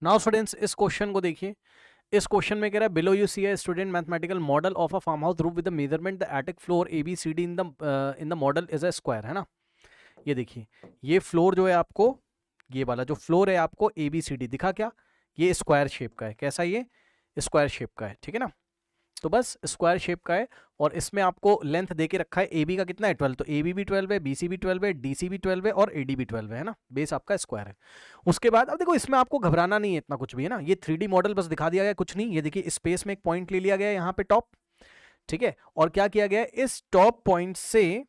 Now students इस question को देखिए। इस क्वेश्चन में कह रहा है below you see a student mathematical model of a farm house roof with the measurement the attic floor A B C D in the model is a square, है ना। ये देखिए, ये फ्लोर जो है आपको, ये वाला जो फ्लोर है आपको ए बी सी डी दिखा क्या, ये स्क्वायर शेप का है। कैसा, ये स्क्वायर शेप का है, ठीक है ना। तो बस स्क्वायर शेप का है और इसमें आपको लेंथ दे के रखा है ए बी का कितना है 12, तो ए बी भी 12 है, बी सी भी 12 है, डी सी भी 12 है और ए डी भी 12 है ना। बेस आपका स्क्वायर है। उसके बाद अब देखो, इसमें आपको घबराना नहीं है इतना कुछ भी, है ना। ये 3D मॉडल बस दिखा दिया गया, कुछ नहीं। ये देखिए, स्पेस में एक पॉइंट ले लिया गया है यहाँ पे टॉप, ठीक है। और क्या किया गया है, इस टॉप पॉइंट से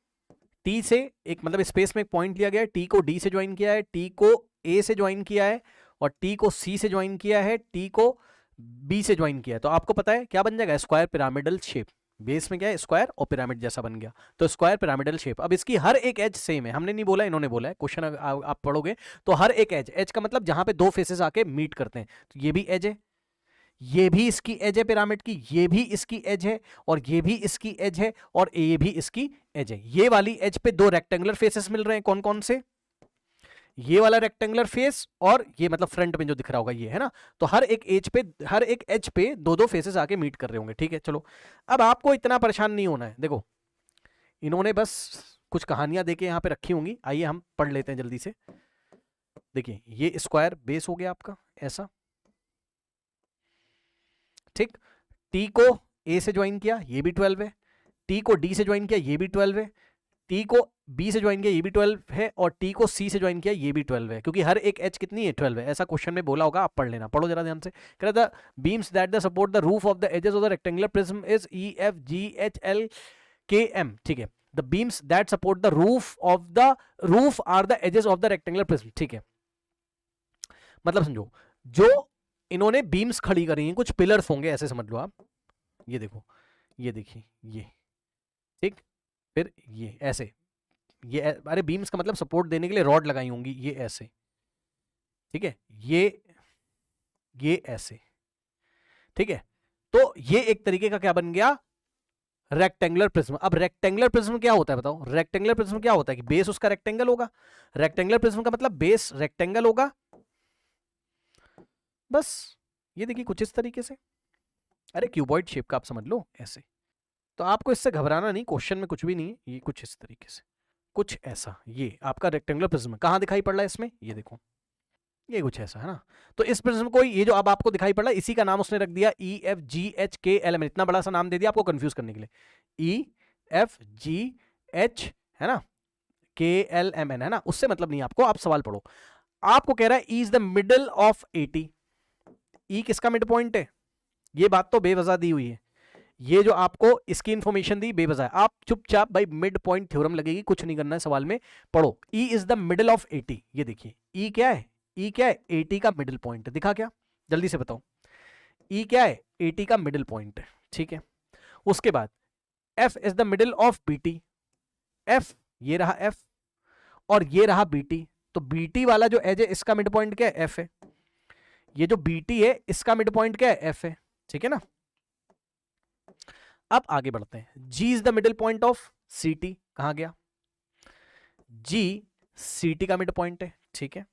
टी से एक, मतलब स्पेस में एक पॉइंट लिया गया है, टी को डी से ज्वाइन किया है, टी को ए से ज्वाइन किया है और टी को सी से ज्वाइन किया है, टी को बी से ज्वाइन किया है। तो आपको पता है क्या बन जाएगा, स्क्वायर पिरामिडल शेप। बेस में क्या है, स्क्वायर और पिरामिड जैसा बन गया, तो स्क्वायर पिरामिडल शेप। अब इसकी हर एक एज सेम है, हमने नहीं बोला, इन्होंने बोला है। क्वेश्चन आप पढ़ोगे तो हर एक एज, एज का मतलब जहां पे दो फेसेस आके मीट करते हैं, तो ये भी एज है, ये भी इसकी एज है पिरामिड की, ये भी इसकी एज है और ये भी इसकी एज है और ये भी इसकी एज है। ये वाली एज पे दो रेक्टेंगुलर फेसेस मिल रहे हैं, कौन कौन से, ये वाला रेक्टेंगुलर फेस और ये, मतलब फ्रंट में जो दिख रहा होगा ये, है ना। तो हर एक एज पे दो दो फेसेस आके मीट कर रहे होंगे, ठीक है। चलो, अब आपको इतना परेशान नहीं होना है। देखो, इन्होंने बस कुछ कहानियां देके यहां पे रखी होंगी, आइए हम पढ़ लेते हैं जल्दी से। देखिए, ये स्क्वायर बेस हो गया आपका ऐसा, ठीक। टी को ए से ज्वाइन किया, ये भी 12 है। टी को डी से ज्वाइन किया, ये भी 12 है। टी को बी से ज्वाइन किया, ये भी 12 है और टी को सी से ज्वाइन किया, ये भी 12 है, क्योंकि हर एक एच कितनी है, 12 है। ऐसा क्वेश्चन में बोला होगा, आप पढ़ लेना, पढ़ो जरा ध्यान से। कह रहा था beams that the support the roof of the edges of the rectangular prism is E F G H L K M, ठीक है। The beams that support the roof are the edges of the rectangular prism, ठीक है। मतलब समझो, जो इन्होंने beams खड़ी करी हैं, कुछ पिलर्स होंगे, ऐसे समझ लो आप। ये देखो, ये देखिए, ये, ठीक। फिर ये ऐसे, ये अरे बीम्स का मतलब सपोर्ट देने के लिए रॉड लगाई होंगी, ये ऐसे, ठीक है। ये ऐसे, ठीक है। तो ये एक तरीके का क्या बन गया, रेक्टेंगुलर प्रिज्म। अब रेक्टेंगुलर प्रिज्म क्या होता है बताओ, रेक्टेंगुलर प्रिज्म क्या होता है कि बेस उसका रेक्टेंगल होगा। रेक्टेंगुलर प्रिज्म का मतलब बेस रेक्टेंगल होगा, बस। ये देखिए कुछ इस तरीके से, अरे क्यूबॉइड शेप का आप समझ लो ऐसे। तो आपको इससे घबराना नहीं, क्वेश्चन में कुछ भी नहीं है। ये कुछ इस तरीके से, कुछ ऐसा, ये आपका रेक्टेंगुलर प्रिज्म कहां दिखाई पड़ रहा है इसमें, ये देखो, ये कुछ ऐसा, है ना। तो इस प्रिज्म को, ये जो अब आपको दिखाई पड़ रहा है, इसी का नाम उसने रख दिया ई एफ जी एच के एल एम। इतना बड़ा सा नाम दे दिया आपको कंफ्यूज करने के लिए, ई एफ जी एच, है ना, के एल एम एन, है ना। उससे मतलब नहीं आपको, आप सवाल पढ़ो। आपको कह रहा है ई इज द मिडल ऑफ 80। ई किसका मिड पॉइंट है, ये बात तो बेवजह दी हुई है। ये जो आपको इसकी इंफॉर्मेशन दी बेवजह है। आप चुपचाप भाई मिड पॉइंट थ्योरम लगेगी, कुछ नहीं करना है सवाल में, पढ़ो। ई इज द मिडल ऑफ 80। ये देखिए, ई क्या है, ई क्या है, 80 का मिडिल पॉइंट दिखा क्या, जल्दी से बताओ। ई क्या है, 80 का मिडिल पॉइंट है, ठीक है। उसके बाद F is the middle of BT. F, ये रहा एफ और ये रहा बीटी। तो बीटी वाला जो एज है, इसका मिड पॉइंट क्या है, एफ है। ये जो बीटी है, इसका मिड पॉइंट क्या है, एफ है, ठीक है ना। अब आगे बढ़ते हैं। G is the middle point of C T, कहां गया, जी सी टी का मिड पॉइंट है, ठीक है।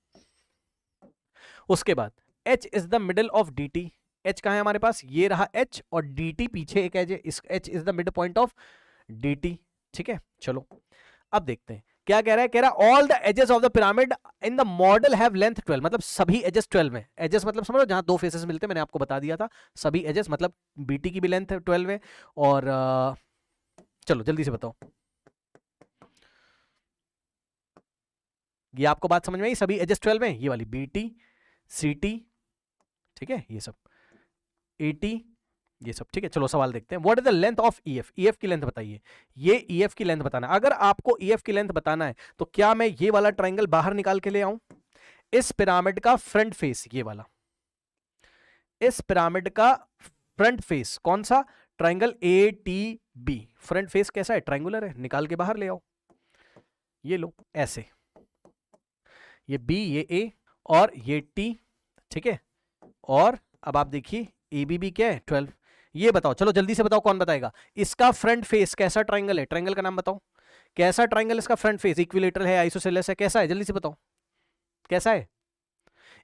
उसके बाद H is the middle of D T. H कहां है हमारे पास, ये रहा एच और डी टी पीछे एक एज है, इस H is the mid point of D T, ठीक है। चलो, अब देखते हैं क्या कह रहा है। कह रहा है all the edges of the pyramid in the model have length 12। मतलब सभी एजेस 12 है। एजेस मतलब समझो जहां दो फेसेस मिलते हैं, मैंने आपको बता दिया था। सभी एजेस मतलब बीटी की भी लेंथ 12 है। और चलो जल्दी से बताओ, ये आपको बात समझ में आई, सभी एजेस 12 है, ये वाली बीटी, सीटी, ठीक है, ये सब 80, ये सब, ठीक है। चलो सवाल देखते हैं। What is the length of EF, EF की लेंथ बताइए। ये ईएफ की लेंथ बताना। अगर आपको ईएफ की लेंथ बताना है तो क्या मैं ये वाला ट्राइंगल बाहर निकाल के ले आऊं, इस पिरामिड का फ्रंट फेस, ये वाला, इस पिरामिड का फ्रंट फेस कौन सा, triangle A T B. Front face कैसा है, ट्राइंगुलर है, निकाल के बाहर ले आओ। ये लो ऐसे, ये बी, ये ए और ये टी, ठीक है। और अब आप देखिए ए बी क्या है, 12। ये बताओ, चलो जल्दी से बताओ, कौन बताएगा। इसका फ्रंट फेस कैसा ट्राइंगल है, ट्राइंगल का नाम बताओ। कैसा ट्राइंगल इसका फ्रंट फेस, इक्विलेटरल है, आइसोसेलेस है, कैसा है, जल्दी से बताओ। कैसा है,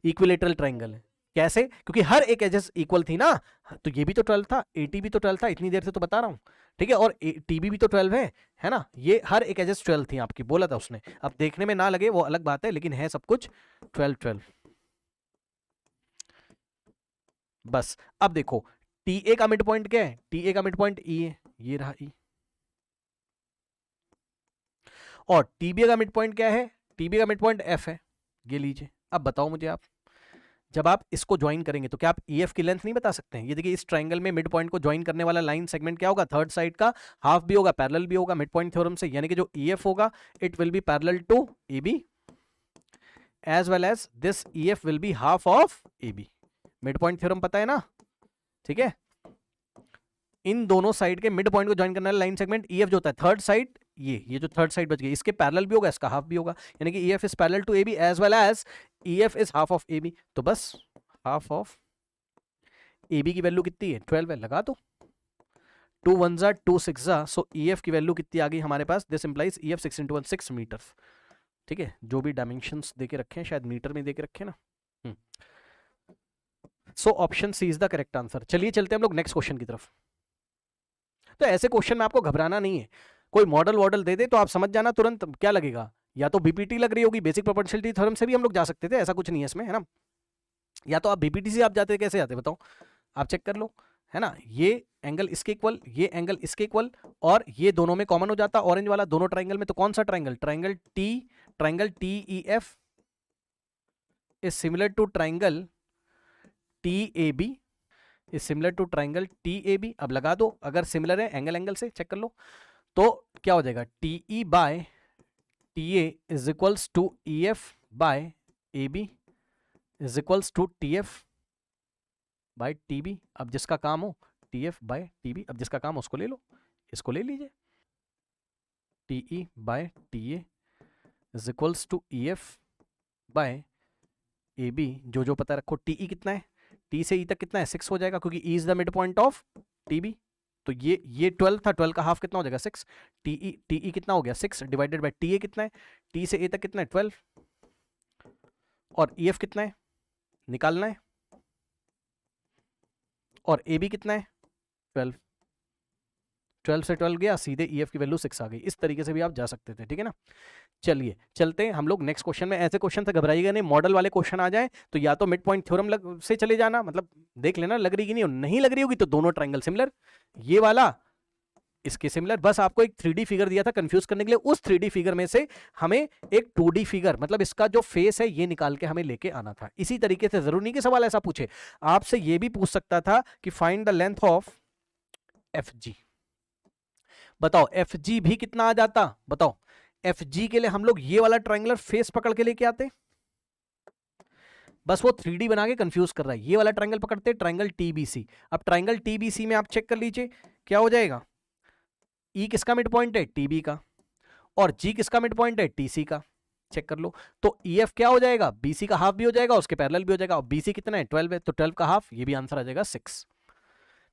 इक्विलेटरल ट्राइंगल है, कैसे? क्योंकि हर एक एजेस इक्वल थी ना, तो ये भी तो 12 था, एटी भी तो 12 था, इतनी देर से तो बता रहा हूं, ठीक है, और टीबी भी तो 12 है ना, ये हर एक एजेस 12 थी आपकी, बोला था उसने। अब देखने में ना लगे वो अलग बात है, लेकिन है सब कुछ 12 बस। अब देखो टी ए का मिड पॉइंट क्या है? टी ए का मिड पॉइंट ई है, ये रहा ई। और टीबी का मिड पॉइंट क्या है? टीबी का मिड पॉइंट एफ है, ये लीजिए। अब बताओ मुझे आप, जब आप इसको ज्वाइन करेंगे तो क्या आप ईएफ की लेंथ नहीं बता सकते हैं? ये देखिए, इस ट्रायंगल में मिड पॉइंट को ज्वाइन करने वाला लाइन सेगमेंट क्या होगा? थर्ड साइड का हाफ भी होगा, पैरेलल भी होगा मिड पॉइंट थ्योरम से, यानी कि जो ईएफ होगा it will be parallel to AB as well as this EF will be half of AB. Mid point theorem पता है ना, ठीक है। इन दोनों साइड के मिड पॉइंट को ज्वाइन करने वाला लाइन सेगमेंट ईएफ जो होता है थर्ड साइड, ये जो थर्ड साइड बच गई, इसके पैरेलल भी होगा, इसका हाफ भी होगा, यानी कि EF is parallel to AB as well as EF is half of AB. तो बस हाफ ऑफ एबी की वैल्यू कितनी है? 12 है, लगा दो। 2 1 2 6 सो ईएफ की वैल्यू कितनी आ गई हमारे पास? दिस इंप्लाइज ईएफ 6 × 1 6 मीटर, ठीक है। जो भी डायमेंशंस देके रखे हैं, शायद मीटर में देके रखे ना। So option C is the correct answer. चलिए चलते हैं हम लोग नेक्स्ट क्वेश्चन की तरफ। तो ऐसे क्वेश्चन में आपको घबराना नहीं है, कोई मॉडल वॉडल दे दे तो आप समझ जाना तुरंत क्या लगेगा, या तो बीपीटी लग रही होगी, बेसिक प्रोपोर्शनलिटी थ्योरम से भी हम लोग जा सकते थे, ऐसा कुछ नहीं है इसमें, है ना। या तो आप बीपीटी से आप जाते, कैसे जाते बताओ, आप चेक कर लो, है ना। ये एंगल इसके इक्वल, ये एंगल इसके इक्वल, और ये दोनों में कॉमन हो जाता ऑरेंज वाला, दोनों ट्राइंगल में। तो कौन सा triangle? Triangle T E F is similar to triangle T A B, is similar to triangle T A B. अब लगा दो, अगर सिमिलर है एंगल एंगल से चेक कर लो, तो क्या हो जाएगा? T E by T A is equals to E F by A B is equals to T F by T B. अब जिसका काम हो T F by T B, अब जिसका काम हो उसको ले लो, इसको ले लीजिए। T E by T A is equals to E F by A B, जो पता रखो। टी ई कितना है? टी से ई तक कितना है? 6 हो जाएगा, क्योंकि E is the mid point of T B. तो ये 12 था, 12 का हाफ कितना हो जाएगा? 6। टी ई कितना हो गया? 6 डिवाइडेड बाय टी ए कितना है? टी से ए तक कितना है? 12। और ई एफ कितना है निकालना है, और ए बी कितना है? 12। 12 से 12 गया, सीधे ई एफ की वैल्यू 6 आ गई। इस तरीके से भी आप जा सकते थे, ठीक है ना। चलिए चलते हैं हम लोग नेक्स्ट क्वेश्चन में। ऐसे क्वेश्चन से घबराइएगा नहीं, मॉडल वाले क्वेश्चन आ जाए तो या तो मिड पॉइंट थ्योरम से चले जाना, मतलब देख लेना लग रही कि नहीं लग रही होगी तो दोनों ट्रायंगल सिमिलर, ये वाला इसके सिमिलर। बस आपको एक 3D फिगर दिया था कंफ्यूज करने के लिए, उस 3D फिगर में से हमें एक 2D फिगर, मतलब इसका जो फेस है ये निकाल के हमें लेके आना था। इसी तरीके से जरूरी नहीं कि सवाल ऐसा पूछे, आपसे ये भी पूछ सकता था कि find the length of F G. बताओ एफ जी भी कितना आ जाता? बताओ एफ जी के लिए हम लोग ये वाला ट्रायंगुलर फेस पकड़ के लेके आते, बस वो 3D बना के कंफ्यूज कर रहा है। ये वाला ट्रायंगल पकड़ते, ट्रायंगल टीबीसी। अब ट्रायंगल टीबीसी में आप चेक कर लीजिए क्या हो जाएगा। ई किसका मिड पॉइंट है? टीबी का। और जी किसका मिड पॉइंट है? टीसी का। चेक कर लो, तो ईएफ क्या हो जाएगा? बीसी का हाफ भी हो जाएगा, उसके पैरेलल भी हो जाएगा। और बीसी कितना है? 12 है, तो 12 का हाफ, ये भी आंसर आ जाएगा 6।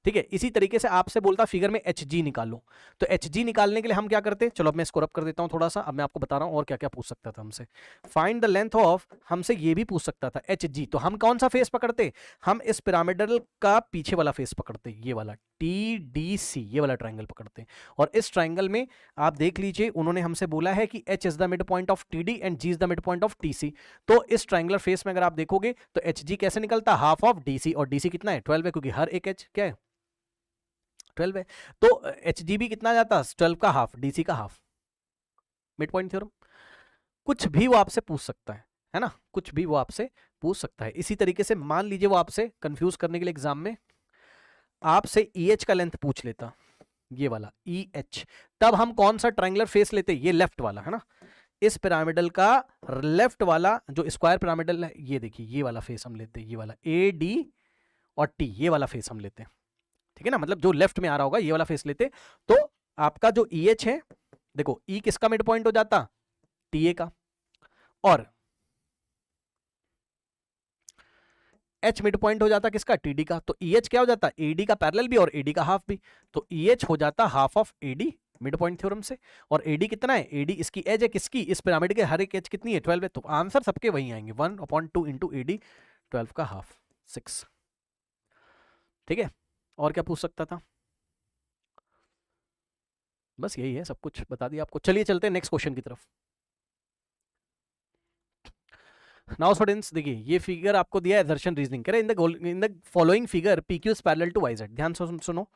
ठीक है। इसी तरीके से आपसे बोलता फिगर में एच जी निकालो, तो एच जी निकालने के लिए हम क्या करते? चलो अब मैं इसको रब कर देता हूं थोड़ा सा, अब मैं आपको बता रहा हूं और क्या क्या पूछ सकता था हमसे। फाइंड द लेंथ ऑफ, हमसे ये भी पूछ सकता था एच जी, तो हम कौन सा फेस पकड़ते? हम इस पिरामिडल का पीछे वाला फेस पकड़ते, ये वाला टी डी सी, ये वाला ट्राइंगल पकड़ते। और इस ट्राइंगल में आप देख लीजिए, उन्होंने हमसे बोला है कि H is the mid point of T D and G is the mid point of T C. तो इस ट्राइंगुलर फेस में अगर आप देखोगे तो एच जी कैसे निकलता? हाफ ऑफ डी सी, और डी सी कितना है? 12 है, क्योंकि हर एक एच क्या है? 12 है। तो एच जी भी कितना जाता? 12 का हाफ, डीसी का हाफ, मिड पॉइंट थ्योरम। कुछ भी वो आपसे पूछ सकता है ना, कुछ भी वो आपसे पूछ सकता है। इसी तरीके से मान लीजिए वो आपसे कंफ्यूज करने के लिए एग्जाम में आपसे EH का लेंथ पूछ लेता, ये वाला EH, तब हम कौन सा ट्रायंगुलर फेस लेते? ये लेफ्ट वाला, है ना। इस पिरामिडल का लेफ्ट वाला जो स्क्वायर पिरामिडल है, ये देखिए ये वाला फेस हम लेते, ये वाला AD और T, ये वाला फेस हम लेते हैं, ठीक है ना। मतलब जो लेफ्ट में आ रहा होगा ये वाला फेस लेते। तो आपका जो EH है, देखो E किसका मिड पॉइंट हो जाता? TA का। और H मिड पॉइंट हो जाता किसका? TD का। तो EH क्या हो जाता? AD का पैरेलल भी और AD का हाफ भी। तो EH हो जाता half of AD mid point theorem से। और AD कितना है? AD इसकी एज है किसकी? इस पिरामिड के हर एक एज कितनी है? 12 है। तो आंसर सबके वही आएंगे, 1/2 इंटू AD 12 का हाफ। 6। ठीक है, और क्या पूछ सकता था? बस यही है, सब कुछ बता दिया आपको। चलिए चलते हैं नेक्स्ट क्वेश्चन की तरफ। नाउ स्टूडेंट्स देखिए, ये फिगर आपको दिया है दर्शन रीजनिंग, कह रहे in the following figure P Q is parallel to Y Z. ध्यान से सुनो,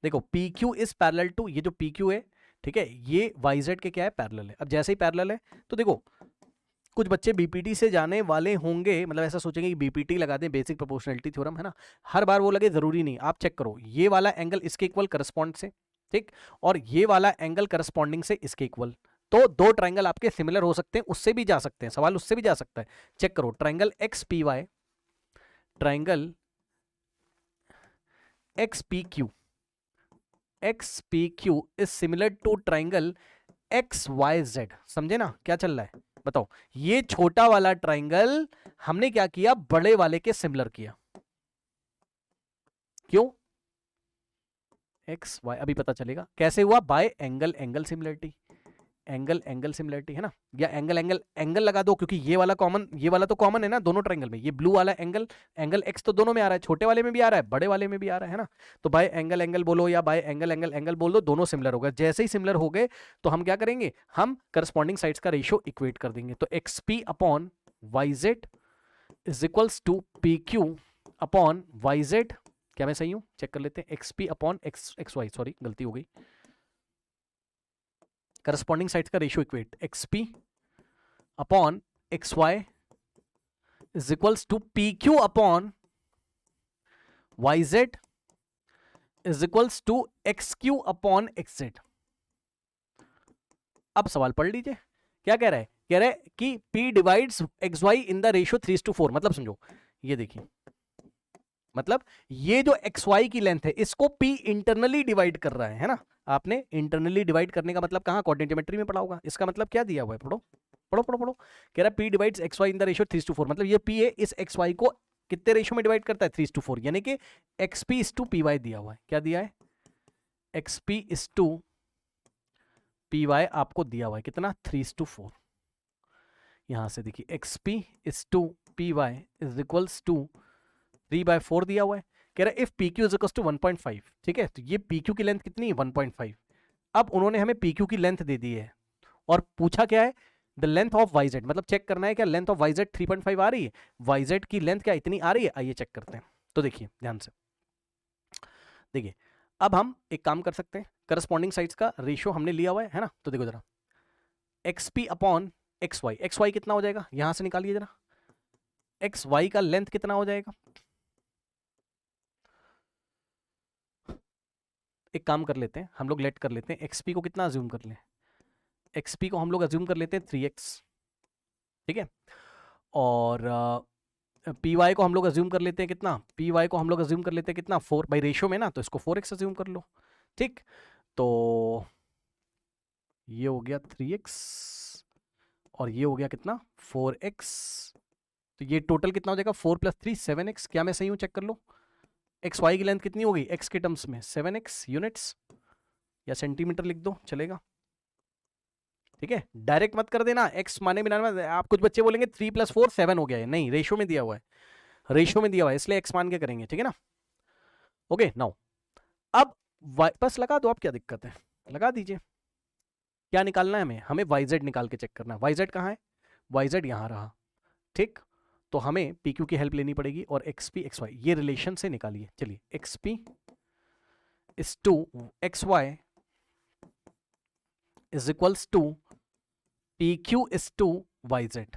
देखो P Q is parallel to, ये जो पी क्यू है, ठीक है, ये वाई जेड के क्या है, पैरेलल है। अब जैसे ही पैरेलल है तो देखो, कुछ बच्चे बीपीटी से जाने वाले होंगे, मतलब ऐसा सोचेंगे कि बीपीटी लगा दें, बेसिक प्रोपोर्शनलिटी थ्योरम है ना, हर बार वो लगे, जरूरी नहीं। आप चेक करो, ये वाला एंगल इसके इक्वल करस्पॉन्ड से, ठीक, और ये वाला एंगल करस्पॉन्डिंग से इसके इक्वल, तो दो ट्राइंगल आपके सिमिलर हो सकते हैं, उससे भी जा सकते हैं, सवाल उससे भी जा सकता है। चेक करो, triangle X P Y, triangle X P Q, X P Q is similar to triangle X Y Z. समझे ना क्या चल रहा है? बताओ, ये छोटा वाला ट्राइंगल हमने क्या किया, बड़े वाले के सिमिलर किया। क्यों? एक्स वाई अभी पता चलेगा कैसे हुआ, bye angle angle similarity, angle angle similarity है ना, या एंगल एंगल एंगल लगा दो, क्योंकि ये वाला कॉमन, ये वाला तो कॉमन है ना दोनों ट्रायंगल में, ये ब्लू वाला एंगल, एंगल एक्स तो दोनों में आ रहा है, छोटे वाले में भी आ रहा है, बड़े वाले में भी आ रहा है ना, तो बाय एंगल एंगल बोलो या बाय एंगल एंगल एंगल बोल दो, दोनों सिमिलर होगा। जैसे ही सिमिलर हो गए तो हम क्या करेंगे, हम करस्पॉन्डिंग साइड्स का रेशियो इक्वेट कर देंगे। तो X P upon Y Z is equals to P Q upon Y Z. क्या मैं सही हूं? चेक कर लेते हैं, X P upon X X Y, sorry गलती हो गई, करस्पॉन्डिंग साइड्स का ratio equate, X P upon X Y is equals to P Q upon Y Z is equals to X Q upon X Z. अब सवाल पढ़ लीजिए, क्या कह रहा है, कह रहा है कि P divides X Y in the ratio 3:4। मतलब समझो, ये देखिए, मतलब ये जो एक्स वाई की लेंथ है इसको P इंटरनली डिवाइड कर रहा है ना। आपने इंटरनली डिवाइड करने का मतलब कहां, कोऑर्डिनेट ज्योमेट्री में पढ़ा होगा। इसका मतलब क्या दिया हुआ है, पढ़ो पढ़ो पढ़ो पढ़ो। कह रहा है P divides X Y in the ratio 3:4, मतलब ये P है, इस एक्स वाई को कितने रेशियो में डिवाइड करता है, 3:4, यानी कि X P is to P Y दिया हुआ है। क्या दिया है, X P is to P Y आपको दिया हुआ है कितना, 3:4। यहां से देखिए, X P is to P Y is equals to 3/4 दिया हुआ है। कह रहा है if P Q is equals to 1.5, ठीक है, तो ये पी क्यू की लेंथ कितनी है, 1.5। अब उन्होंने हमें पी क्यू की लेंथ दे दी है और पूछा क्या है, the length of Y Z, मतलब चेक करना है क्या लेंथ ऑफ वाई जेड 3.5 आ रही है, वाई जेड की लेंथ क्या इतनी आ रही है, आइए चेक करते हैं। तो देखिए ध्यान से देखिए, अब हम एक काम कर सकते हैं, करस्पॉन्डिंग साइड्स का रेशियो हमने लिया हुआ है ना, तो देखो जरा, X P upon X Y कितना हो जाएगा, यहां से निकालिए जरा, एक्स वाई का लेंथ कितना हो जाएगा। एक काम कर लेते हैं, हम लोग लेट कर लेते हैं, एक्सपी को कितना अज्यूम कर लें, एक्सपी को हम लोग अज्यूम कर लेते हैं 3x, ठीक है, और पी वाई को हम लोग अज्यूम कर लेते हैं कितना, पी वाई को हम लोग अज्यूम कर लेते हैं कितना, 4 बाई रेशियो में ना, तो इसको 4x अज्यूम कर लो। ठीक, तो ये हो गया 3x और ये हो गया कितना, 4x, तो ये टोटल कितना हो जाएगा, 4 + 3 7x। क्या मैं सही हूं, चेक कर लो, एक्स वाई की लेंथ कितनी होगी एक्स के टर्म्स में, 7x यूनिट्स, या सेंटीमीटर लिख दो चलेगा। ठीक है, डायरेक्ट मत कर देना, एक्स माने बिना मत, आप कुछ बच्चे बोलेंगे 3 + 4 7 हो गया है, नहीं, रेशियो में दिया हुआ है, रेशियो में दिया हुआ है, इसलिए एक्स मान के करेंगे, ठीक है ना। ओके नाउ, अब बस लगा दो, आप क्या दिक्कत है, लगा दीजिए। क्या निकालना है हमें, हमें वाई जेड निकाल के चेक करना है। वाई जेड कहाँ है, वाई जेड यहाँ रहा, ठीक, तो हमें पी क्यू की हेल्प लेनी पड़ेगी और एक्स पी एक्स वाई ये रिलेशन से निकालिए। चलिए, X P is to X Y is equals to P Q is to Y Z,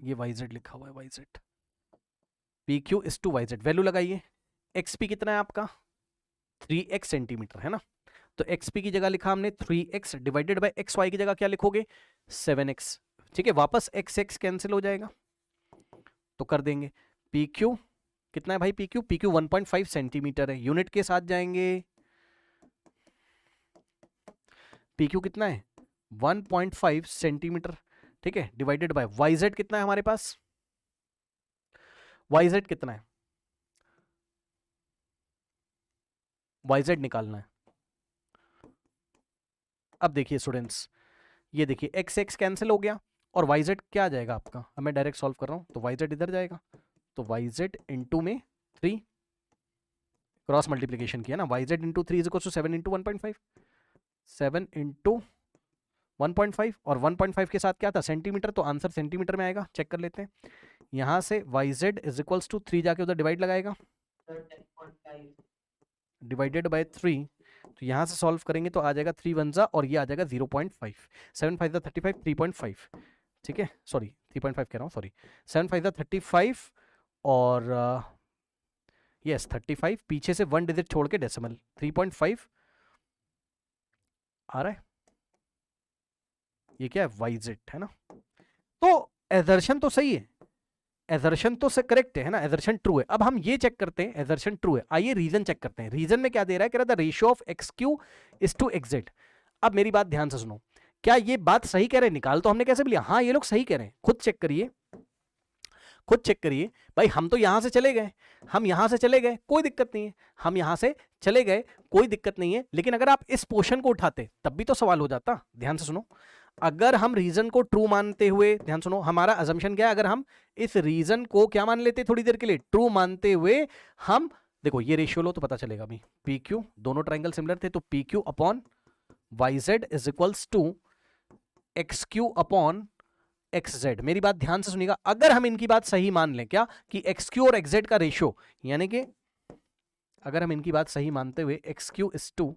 ये वाई जेड लिखा हुआ है, Y Z, P Q is to Y Z, value लगाइए। X P कितना है आपका, 3x सेंटीमीटर है ना, तो एक्स पी की जगह लिखा हमने 3x divided by x Y की जगह क्या लिखोगे, 7x, ठीक है, वापस x x कैंसिल हो जाएगा तो कर देंगे। पी क्यू कितना है भाई, पी क्यू 1.5 सेंटीमीटर है, यूनिट के साथ जाएंगे, पी क्यू कितना है 1.5 सेंटीमीटर, ठीक है, डिवाइडेड बाय वाई जेड कितना है हमारे पास, वाई जेड कितना है, वाई जेड निकालना है। अब देखिए स्टूडेंट्स, ये देखिए एक्स एक्स कैंसिल हो गया और वाई जेड क्या आ जाएगा आपका, अब मैं डायरेक्ट सॉल्व कर रहा हूं, तो वाई जेड इधर जाएगा, तो वाई जेड इंटू में 3 क्रॉस मल्टीप्लीकेशन किया ना, Y Z into 3 is equal to 7 into 1.5, 7 into 1.5 और 1.5 के साथ क्या था सेंटीमीटर, तो आंसर सेंटीमीटर में आएगा। चेक कर लेते हैं, यहां से Y Z is equals to 3 जाके उधर डिवाइड लगाएगा, डिवाइडेड बाय 3, तो यहां से सॉल्व करेंगे तो आ जाएगा 3 वन जा और ये आ जाएगा 0.5, 7 5 35, 3.5, ठीक है, सॉरी 3.5 कह रहा हूँ, सॉरी 7 5 35 और यस 35, पीछे से 1 डिजिट छोड़ के डेसिमल 3.5 आ रहा है, ये क्या है वाई जेड है ना। तो एजर्शन तो सही है, एजर्शन तो से करेक्ट है ना, एजर्शन ट्रू है। अब हम ये चेक करते हैं एजर्शन ट्रू है, आइए रीजन चेक करते हैं। रीजन में क्या दे रहा है, कह रहा था ratio of X Q is to X Z. अब मेरी बात ध्यान से सुनो, क्या ये बात सही कह रहे हैं, निकाल तो हमने कैसे भी लिया, हाँ ये लोग सही कह रहे हैं, खुद चेक करिए, खुद चेक करिए भाई, हम तो यहां से चले गए, हम यहां से चले गए कोई दिक्कत नहीं है, हम यहां से चले गए कोई दिक्कत नहीं है, लेकिन अगर आप इस पोर्शन को उठाते तब भी तो सवाल हो जाता। ध्यान से सुनो, अगर हम रीजन को ट्रू मानते हुए, ध्यान सुनो हमारा अजम्पशन क्या है, अगर हम इस रीजन को क्या मान लेते थोड़ी देर के लिए ट्रू मानते हुए, हम देखो ये रेशियो लो तो पता चलेगा अभी, पी क्यू दोनों ट्राइंगल सिमिलर थे, तो P Q upon Y Z is equals to X Q upon X Z. मेरी बात ध्यान से सुनिएगा, अगर हम इनकी बात सही मान लें क्या कि एक्स क्यू और एक्स जेड का रेशियो, यानी कि अगर हम इनकी बात सही मानते हुए X Q is to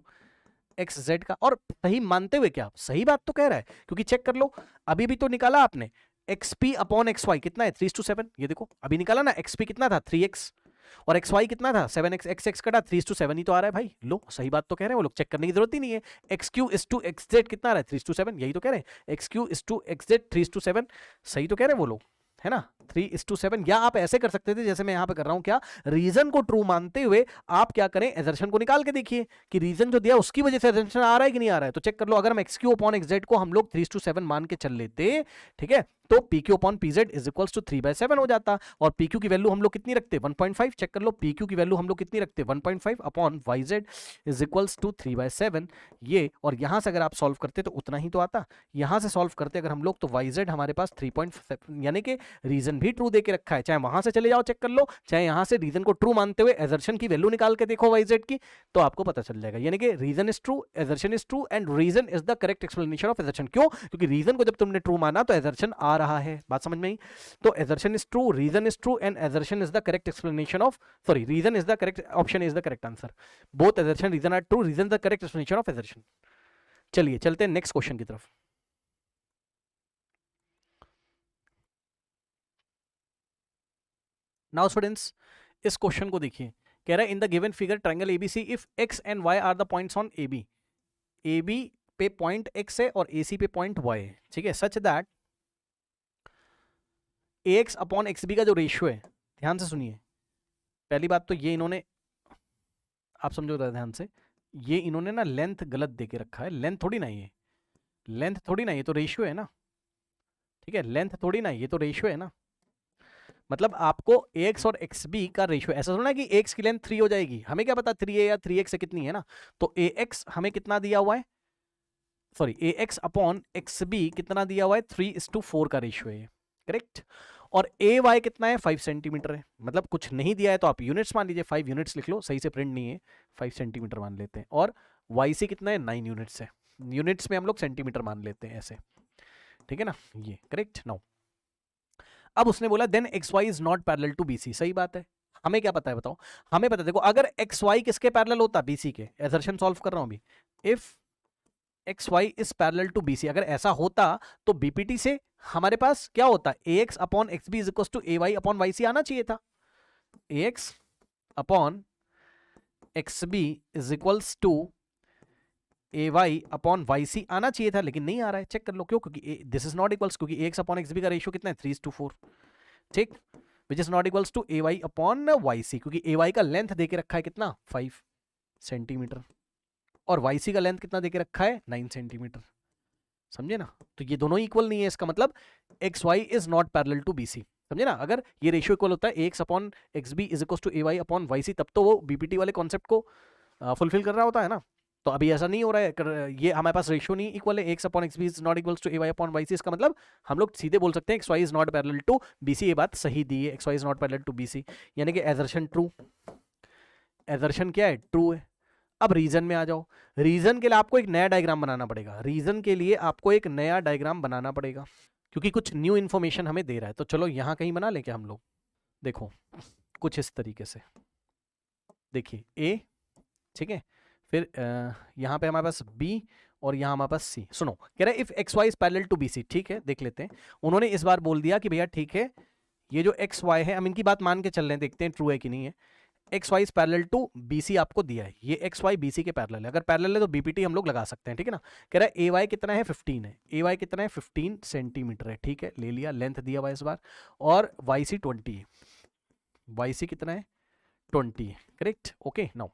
X Z का, और सही मानते हुए क्या सही बात तो कह रहा है, क्योंकि चेक कर लो अभी भी तो निकाला आपने एक्सपी अपॉन एक्स वाई कितना है 3:7, ये देखो अभी निकाला ना, एक्सपी कितना था 3x और एक्स वाई कितना था 7x, x कटा 3:7 ही तो आ रहा है भाई, लो सही बात तो कह रहे हैं वो लोग, चेक करने की जरूरत ही नहीं है। X Q is to X Z कितना आ रहा है 3:7, यही तो कह रहे हैं, X Q is to X Z 3:7, सही तो कह रहे हैं वो लोग, है ना 3:7। या आप ऐसे कर सकते थे जैसे मैं यहां पे कर रहा हूं, क्या रीजन को ट्रू मानते हुए आप क्या करें, एजर्शन को निकाल के देखिए कि रीजन जो दिया उसकी वजह से एजर्शन आ रहा है कि नहीं आ रहा है। तो चेक कर लो, अगर हम x Q upon X Z को हम लोग 3:7 मान के चल लेते, ठीक है, तो P Q upon P Z is equals to 3/7 हो जाता, और पी क्यू की वैल्यू हम लोग कितनी रखते 1.5, चेक कर लो पी क्यू की वैल्यू हम लोग कितनी रखते 1.5 upon Y Z is equals to 3/7 ये, और यहां से अगर आप सॉल्व करते तो उतना ही तो आता, यहां से सॉल्व करते अगर हम लोग तो वाई जेड हमारे पास 3.7, यानी कि रीजन भी ट्रू दे के रखा है, चाहे वहां से चले जाओ चेक कर लो, चाहे यहां से रीजन को ट्रू मानते हुए एजर्शन की वैल्यू निकाल के देखो वाई जेड की, तो आपको पता चल जाएगा, यानी कि reason is true, assertion is true and reason is the correct explanation of assertion. क्यों, क्योंकि रीजन को जब तुमने ट्रू माना तो एजर्शन आ रहा है, बात समझ में आई। तो assertion is true, reason is true and assertion is the correct explanation of, sorry reason is the correct option, is the correct answer, both assertion reason are true, reason the correct explanation of assertion. चलिए चलते हैं next question की तरफ। Now students इस question को देखिए, कह रहा है in the given figure triangle ABC if X and Y are the points on AB, AB पे पॉइंट एक्स है और एसी पे पॉइंट वाई है, ठीक है, such that X upon X B का जो रेशियो है, ध्यान से सुनिए, पहली बात तो ये इन्होंने, आप समझो ध्यान से, ये इन्होंने ना लेंथ गलत दे के रखा है, लेंथ थोड़ी ना ये, लेंथ थोड़ी ना, ये तो रेशियो है ना, ठीक है, लेंथ थोड़ी ना, ये तो रेशियो है ना, मतलब आपको एक्स और एक्स बी का रेशियो, ऐसा थोड़ा कि एक्स की लेंथ 3 हो जाएगी, हमें क्या पता 3 है या 3x से कितनी है ना, तो ए एक्स हमें कितना दिया हुआ है, सॉरी ए एक्स अपॉन एक्स बी कितना दिया हुआ है 3:4 का रेशियो है, करेक्ट, और ए वाई कितना है 5 सेंटीमीटर है, मतलब कुछ नहीं दिया है तो आप यूनिट्स मान लीजिए, 5 यूनिट्स लिख लो, सही से प्रिंट नहीं है, 5 सेंटीमीटर मान लेते हैं, और वाई सी कितना है 9 यूनिट्स है, यूनिट्स में हम लोग सेंटीमीटर मान लेते हैं ऐसे, ठीक है ना, ये करेक्ट। नाउ अब उसने बोला then X Y is not parallel to BC, सही बात है, हमें क्या पता है बताओ, हमें पता है, देखो अगर एक्स वाई किसके पैरेलल होता बीसी के, एजर्शन सॉल्व कर रहा हूं अभी, if X Y is parallel to BC, अगर ऐसा होता तो बीपीटी से हमारे पास क्या होता, A X upon X B is equal to A Y upon Y C आना चाहिए था, A X upon X B is equals to A Y upon Y C आना चाहिए था, लेकिन नहीं आ रहा है, चेक कर लो क्यों, क्योंकि दिस इज नॉट इक्वल्स, क्योंकि A X upon X B का रेशियो कितना है 3:4, ठीक, which is not equals to A Y upon Y C, क्योंकि ए वाई का लेंथ देके रखा है कितना 5 सेंटीमीटर और वाई सी का लेंथ कितना देके रखा है 9 सेंटीमीटर, समझे ना, तो ये दोनों इक्वल नहीं है, इसका मतलब X Y is not parallel to BC, समझे ना, अगर ये रेशियो इक्वल होता है A X upon X B is equal to A Y upon Y C, तब तो वो बीपीटी वाले कॉन्सेप्ट को फुलफिल कर रहा होता है ना, तो अभी ऐसा नहीं हो रहा है, ये हमारे पास रेशियो नहीं इक्वल है, X upon X B is not equals to A Y upon Y C. इसका मतलब हम लोग सीधे बोल सकते हैं X Y is not parallel to B C. ये बात सही दी है, x Y is not parallel to B C, यानी कि एजर्शन ट्रू। एजर्शन क्या है? ट्रू है। अब रीजन में आ जाओ। रीजन के लिए आपको एक नया डायग्राम बनाना पड़ेगा। रीजन के लिए आपको एक नया डायग्राम बनाना पड़ेगा, क्योंकि कुछ न्यू इन्फॉर्मेशन हमें दे रहा है। तो चलो यहां कहीं बना लें क्या हम लोग? देखो कुछ इस तरीके से, देखिए ए, ठीक है, फिर यहाँ पे हमारे पास बी और यहाँ हमारे पास सी। सुनो, कह रहा है if X Y is parallel to B C. ठीक है, देख लेते हैं। उन्होंने इस बार बोल दिया कि भैया ठीक है, ये जो एक्स वाई है, हम इनकी बात मान के चल रहे हैं, देखते हैं ट्रू है कि नहीं है। X Y is parallel to B C आपको दिया है, ये एक्स वाई बी सी के पैरेलल है। अगर पैरेलल है तो बीपीटी हम लोग लगा सकते हैं, ठीक है ना। कह रहा है ए वाई कितना है? 15 है। ए वाई कितना है? 15 सेंटीमीटर है। ठीक है, ले लिया, लेंथ दिया हुआ इस बार। और वाई सी 20 है। वाई सी कितना है? 20 है, करेक्ट। ओके, नाउ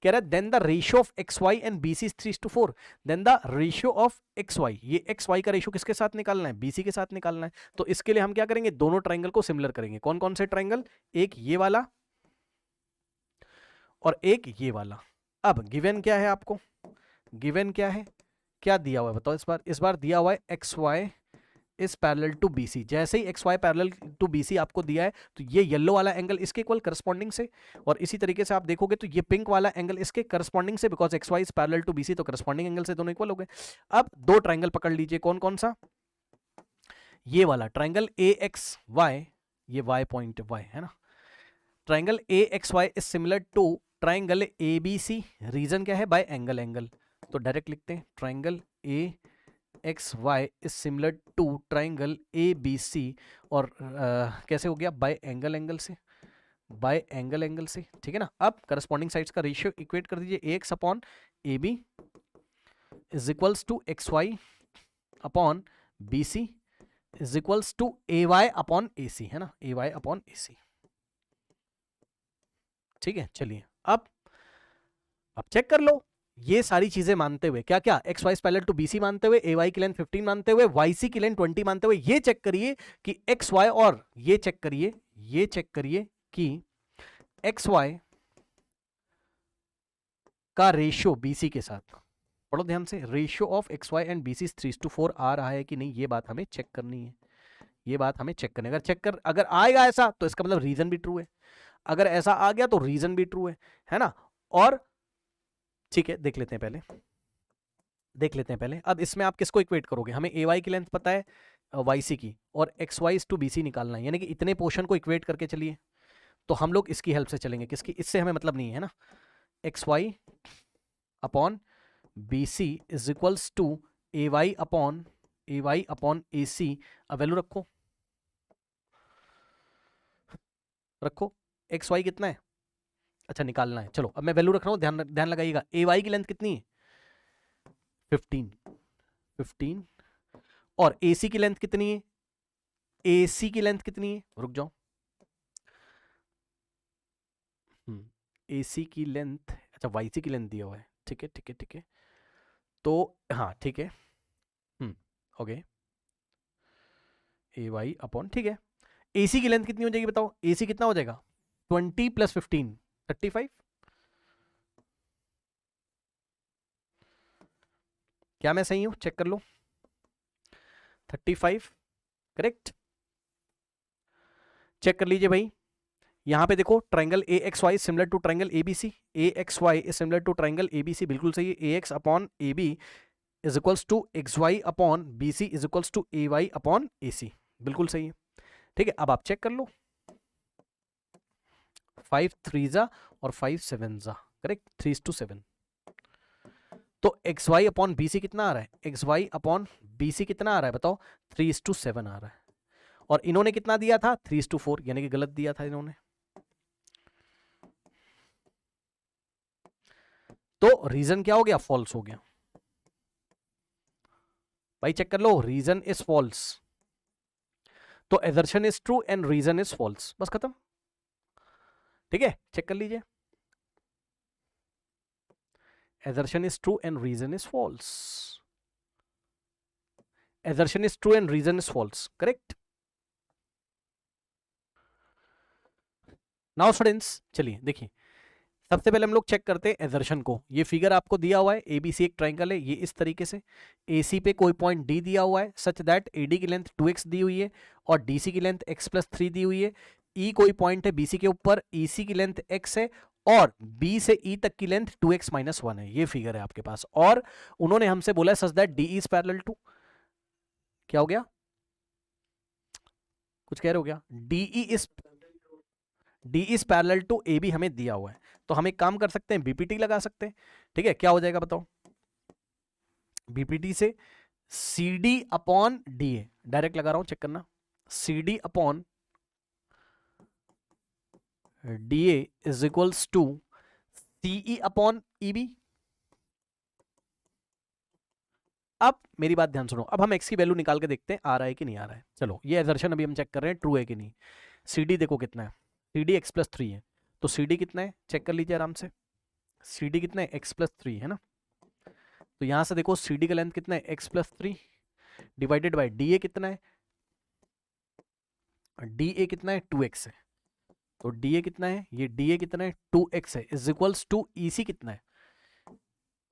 कह रहा है then the ratio of X Y and B C is 3:4। Then the ratio of X Y, ये एक्स वाई का रेशियो किसके साथ निकालना है? बी सी के साथ निकालना है। तो इसके लिए हम क्या करेंगे? दोनों ट्राइंगल को सिमिलर करेंगे। कौन कौन से ट्राइंगल? एक ये वाला और एक ये वाला। अब गिवन क्या है आपको? गिवन क्या है? क्या दिया हुआ है बताओ इस बार? इस बार दिया हुआ है x Y is parallel to B C. जैसे ही X Y parallel to B C आपको दिया है, तो ये येलो वाला एंगल इसके इक्वल करस्पॉन्डिंग से, और इसी तरीके से आप देखोगे तो ये पिंक वाला एंगल इसके करस्पॉन्डिंग से, because X Y is parallel to B C, तो करस्पॉन्डिंग एंगल से दोनों इक्वल हो गए। अब दो ट्राइंगल पकड़ लीजिए, कौन कौन सा? ये वाला ट्राइंगल ए एक्स वाई, ये वाई पॉइंट वाई है ना। Triangle A X Y is similar to triangle A B C. Reason क्या है? By angle. एंगल तो डायरेक्ट लिखते हैं, triangle A X Y is similar to triangle A B C. और कैसे हो गया? By angle. एंगल से, बाय एंगल। एंगल से, ठीक है ना। अब करस्पॉन्डिंग साइड्स का रेशियो इक्वेट कर दीजिए। ए X upon A B is equals to X Y upon B C is equals to A Y upon A C, है ना, ए वाई अपॉन ए सी। ठीक है, चलिए अब चेक कर लो। ये सारी चीजें मानते हुए, क्या क्या? X Y parallel to B C मानते हुए, ए वाई की लेंथ 15 मानते हुए, वाई सी की लेंथ 20 मानते हुए, ये चेक करिए कि एक्स वाई, और ये चेक करिए, ये चेक करिए कि एक्स वाई का रेशियो बी सी के साथ, पढ़ो ध्यान से, ratio of X Y and B C 3:4 आ रहा है कि नहीं, ये बात हमें चेक करनी है। ये बात हमें चेक करनी है। अगर आएगा ऐसा, तो इसका मतलब रीजन भी ट्रू है। अगर ऐसा आ गया तो रीजन भी ट्रू है ना। और ठीक है, देख लेते हैं पहले, देख लेते हैं पहले। अब इसमें आप किसको इक्वेट करोगे? हमें ए वाई की लेंथ पता है, वाई सी की, और X Y to B C निकालना है, यानी कि इतने पोर्शन को इक्वेट करके चलिए। तो हम लोग इसकी हेल्प से चलेंगे। किसकी? इससे हमें मतलब नहीं है ना। X Y upon B C is equals to A Y upon A C. अब वैल्यू रखो, रखो। एक्स वाई कितना है? अच्छा, निकालना है। चलो अब मैं वैल्यू रख रहा हूं, ध्यान लगाइएगा। ए वाई की लेंथ कितनी है? 15। और ए सी की लेंथ कितनी है? ए सी की लेंथ कितनी है? रुक जाओ, ए सी की लेंथ, अच्छा वाई सी की लेंथ दिया हुआ है। ठीक है, ठीक है, ठीक है। तो हाँ, ठीक है, ओके, ए वाई अपॉन, ठीक है। ए सी की लेंथ कितनी हो जाएगी बताओ? ए सी कितना हो जाएगा? 20 + 15 35। क्या मैं सही हूं? चेक कर लो। 35, करेक्ट। चेक कर लीजिए भाई। यहां पे देखो, triangle A X Y similar to triangle A B C. A X Y is similar to triangle A B C, बिल्कुल सही है। A X upon A B is equals to X Y upon B C is equals to A Y upon A C, बिल्कुल सही है। ठीक है, अब आप चेक कर लो। 5 3 और 5 7, करेक्ट, 3:7। तो x Y upon B C कितना आ रहा है? X Y upon B C कितना आ रहा है बताओ? 3:7 आ रहा है। और इन्होंने कितना दिया था? 3:4, यानी कि गलत दिया था इन्होंने। तो रीजन क्या हो गया? फॉल्स हो गया। भाई चेक कर लो, रीजन इज फॉल्स। तो assertion is true and reason is false, बस खत्म। ठीक है, चेक कर लीजिए। assertion is true and reason is false. Assertion is true and reason is false, correct? Now students, चलिए देखिए, सबसे पहले हम लोग चेक करते हैं एजर्शन को। ये फिगर आपको दिया हुआ है, एबीसी एक ट्राइंगल है, ये इस तरीके से एसी पे कोई पॉइंट डी दिया हुआ है सच दैट एडी की लेंथ 2x दी हुई है और डीसी की लेंथ x+3 दी हुई है। ई कोई पॉइंट है बीसी के ऊपर, ईसी की लेंथ x है और बी से ई तक की लेंथ 2x-1 है। ये फिगर है आपके पास और उन्होंने हमसे बोला such that D is parallel to, क्या हो गया, कुछ कह रहे हो क्या, D is parallel to A B हमें दिया हुआ है। तो हम एक काम कर सकते हैं, बीपीटी लगा सकते हैं। ठीक है, क्या हो जाएगा बताओ, बीपीटी से C D upon D A, direct लगा रहा हूं, चेक करना, C D upon D A is equals to CE upon EB. अब मेरी बात ध्यान सुनो, अब हम x की वैल्यू निकाल के देखते हैं आ रहा है कि नहीं आ रहा है। चलो ये एजर्शन अभी हम चेक कर रहे हैं ट्रू है कि नहीं। सी डी देखो कितना है, सी डी x+3 है, तो सी डी कितना है चेक कर लीजिए आराम से, सी डी कितना है x+3 है ना। तो यहां से देखो सी डी का लेंथ कितना है x+3 divided by D A कितना है, डी ए कितना है 2x है, तो डी ए कितना है, ये डी ए कितना है 2x है, इज इक्वल्स टू ई सी कितना है,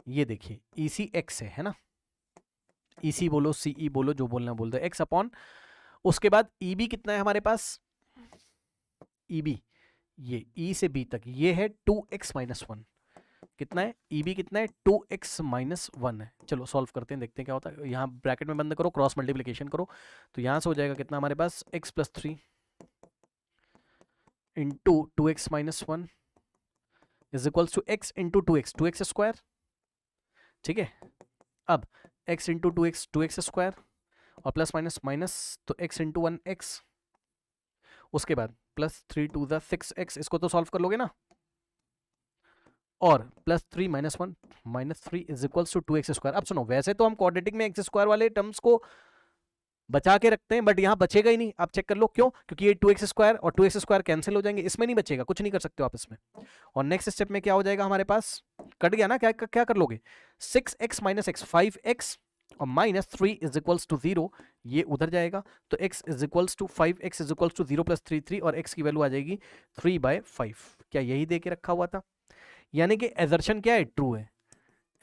ये देखिए ई सी x है ना, ई सी बोलो सीई बोलो जो बोलना बोल दो, x अपॉन, उसके बाद ई बी कितना है हमारे पास, ई बी ये ई से बी तक ये है 2x-1, कितना है ई बी कितना है 2x-1 है। चलो सॉल्व करते हैं, देखते हैं क्या होता है। यहाँ ब्रैकेट में बंद करो, क्रॉस मल्टीप्लिकेशन करो, तो यहाँ से हो जाएगा कितना हमारे पास x+3 into 2x-1 is equals to x into 2x square. ठीक है, अब x इंटू 2x स्क्वायर और प्लस माइनस माइनस, तो x इंटू 1x, उसके बाद प्लस 3 टू द 6x, इसको तो सॉल्व कर लोगे ना, और plus 3 minus 1 minus 3 is equals to 2x square. अब सुनो, वैसे तो हम क्वाड्रेटिक में x स्क्वायर वाले टर्म्स को बचा के रखते हैं, बट यहाँ बचेगा ही नहीं, आप चेक कर लो क्यों, क्योंकि ये 2x स्क्वायर और 2x स्क्वायर कैंसिल हो जाएंगे, इसमें नहीं बचेगा, कुछ नहीं कर सकते हो आप इसमें। और नेक्स्ट स्टेप में क्या हो जाएगा हमारे पास, कट गया ना, क्या कर लोगे, 6x माइनस x 5x और माइनस 3 इज इक्वल्स टू 0, ये उधर जाएगा, तो x is equals to 5x is equals to 0 plus 3 और x की वैल्यू आ जाएगी 3/5। क्या यही दे के रखा हुआ था, यानी कि एजर्शन क्या है, ट्रू है,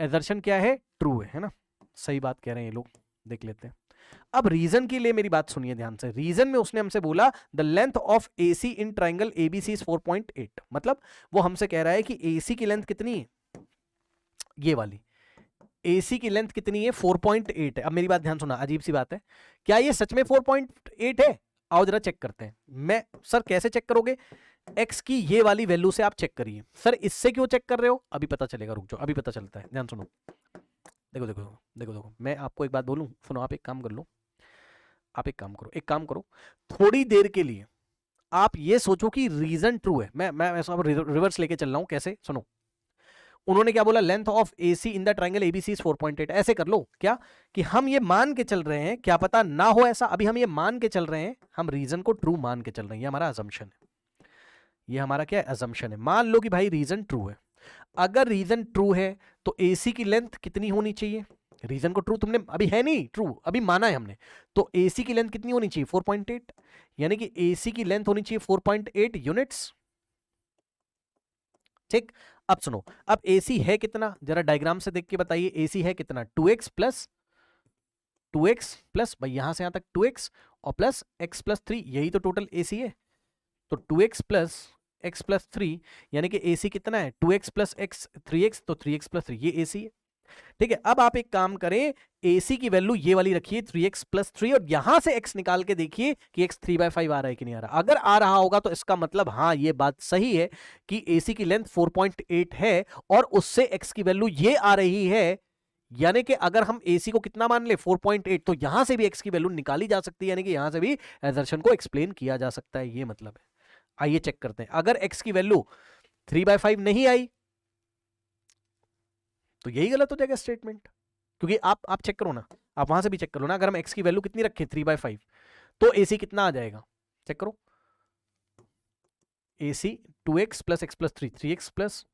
एजर्शन क्या है, ट्रू है ना, सही बात कह रहे हैं ये लोग, देख लेते हैं। अब रीजन के लिए मेरी बात सुनिए ध्यान से, रीजन में उसने हमसे बोला the length of AC in triangle ABC is 4.8, मतलब वो हमसे कह रहा है कि एसी की लेंथ कितनी है, ये वाली AC की लेंथ कितनी है 4.8 है। अब मेरी बात ध्यान सुना, अजीब सी बात है, क्या ये सच में 4.8 है, आओ जरा चेक करते हैं। मैं सर कैसे चेक करोगे, x की ये वाली वैल्यू से आप चेक करिए। सर इससे क्यों चेक कर रहे हो, अभी पता चलेगा, रुक जाओ अभी पता चलता है, ध्यान सुनो, देखो देखो देखो देखो, मैं आपको एक बात बोलूं, सुनो, आप एक काम कर लो, आप एक काम करो, थोड़ी देर के लिए आप ये सोचो कि रीजन ट्रू है। मैं ऐसा रिवर्स लेके चल रहा हूं, कैसे, सुनो, उन्होंने क्या बोला, length of AC in the triangle ABC is 4.8, ऐसे कर लो क्या कि हम ये मान के चल रहे हैं, क्या पता ना हो ऐसा, अभी हम ये मान के चल रहे हैं, हम रीजन को ट्रू मान के चल रहे हैं, ये हमारा अजम्पशन है, ये हमारा क्या है, अजम्पशन है। मान लो कि भाई रीजन ट्रू है, अगर रीजन ट्रू है तो एसी की लेंथ कितनी होनी चाहिए, रीजन को ट्रू तुमने अभी है नहीं, ट्रू अभी माना है हमने, तो एसी की लेंथ कितनी होनी चाहिए 4.8, यानी कि एसी की लेंथ होनी चाहिए 4.8 यूनिट्स। ठीक, अब सुनो, अब AC है कितना, जरा डायग्राम से देख के बताइए, AC है कितना, 2x प्लस भाई यहां से यहां तक 2x और प्लस x+3, यही तो टोटल AC है, तो 2x प्लस x+3 यानी कि AC कितना है 2x प्लस x 3x, तो 3x प्लस 3 ये AC है। ठीक है, अब आप एक काम करें, AC की वैल्यू ये वाली रखिए 3x प्लस 3 और यहां से x निकाल के देखिए कि x 3/5 आ रहा है कि नहीं आ रहा। अगर आ रहा होगा तो इसका मतलब हाँ ये बात सही है कि AC की लेंथ 4.8 है और उससे x की वैल्यू ये आ रही है, यानी कि अगर हम AC को कितना मान ले 4.8, तो यहां से भी x की वैल्यू निकाली जा सकती है, यानी कि यहां से भी एजर्शन को एक्सप्लेन किया जा सकता है, ये मतलब है। आइए चेक करते हैं, अगर x की वैल्यू 3/5 नहीं आई तो यही गलत हो जाएगा स्टेटमेंट, क्योंकि आप चेक करो ना, आप वहां से भी चेक करो ना, अगर हम x की वैल्यू कितनी रखें 3/5 तो AC कितना आ जाएगा, चेक करो, AC 2x plus x plus 3 3x plus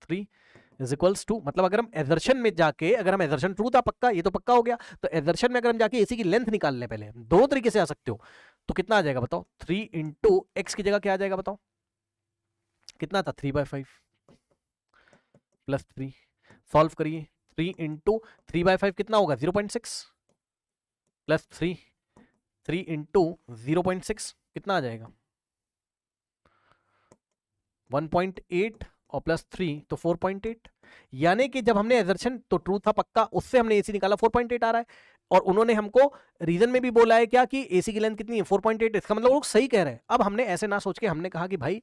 3 is equals to, मतलब अगर हम एजर्शन में जाके, अगर हम एजर्शन ट्रू था पक्का, ये तो पक्का हो गया, तो एजर्शन में अगर हम जाके AC की लेंथ निकाल लें, पहले दो तरीके से आ सकते हो, तो कितना आ जाएगा बताओ, 3 इंटू x की जगह क्या आ जाएगा बताओ, कितना था 3/5, प्लस 3, सॉल्व करिए। 3 इंटू 3/5 कितना होगा 0.6 प्लस 3, 3 इंटू 0.6 कितना आ जाएगा 1.8 और प्लस 3 तो 4.8। यानी कि जब हमने एजर्शन तो ट्रू था पक्का, उससे हमने एसी निकाला 4.8 आ रहा है, और उन्होंने हमको रीजन में भी बोला है क्या कि एसी की लेंथ कितनी है 4.8, इसका मतलब वो सही कह रहे हैं। अब हमने ऐसे ना सोच के हमने कहा कि भाई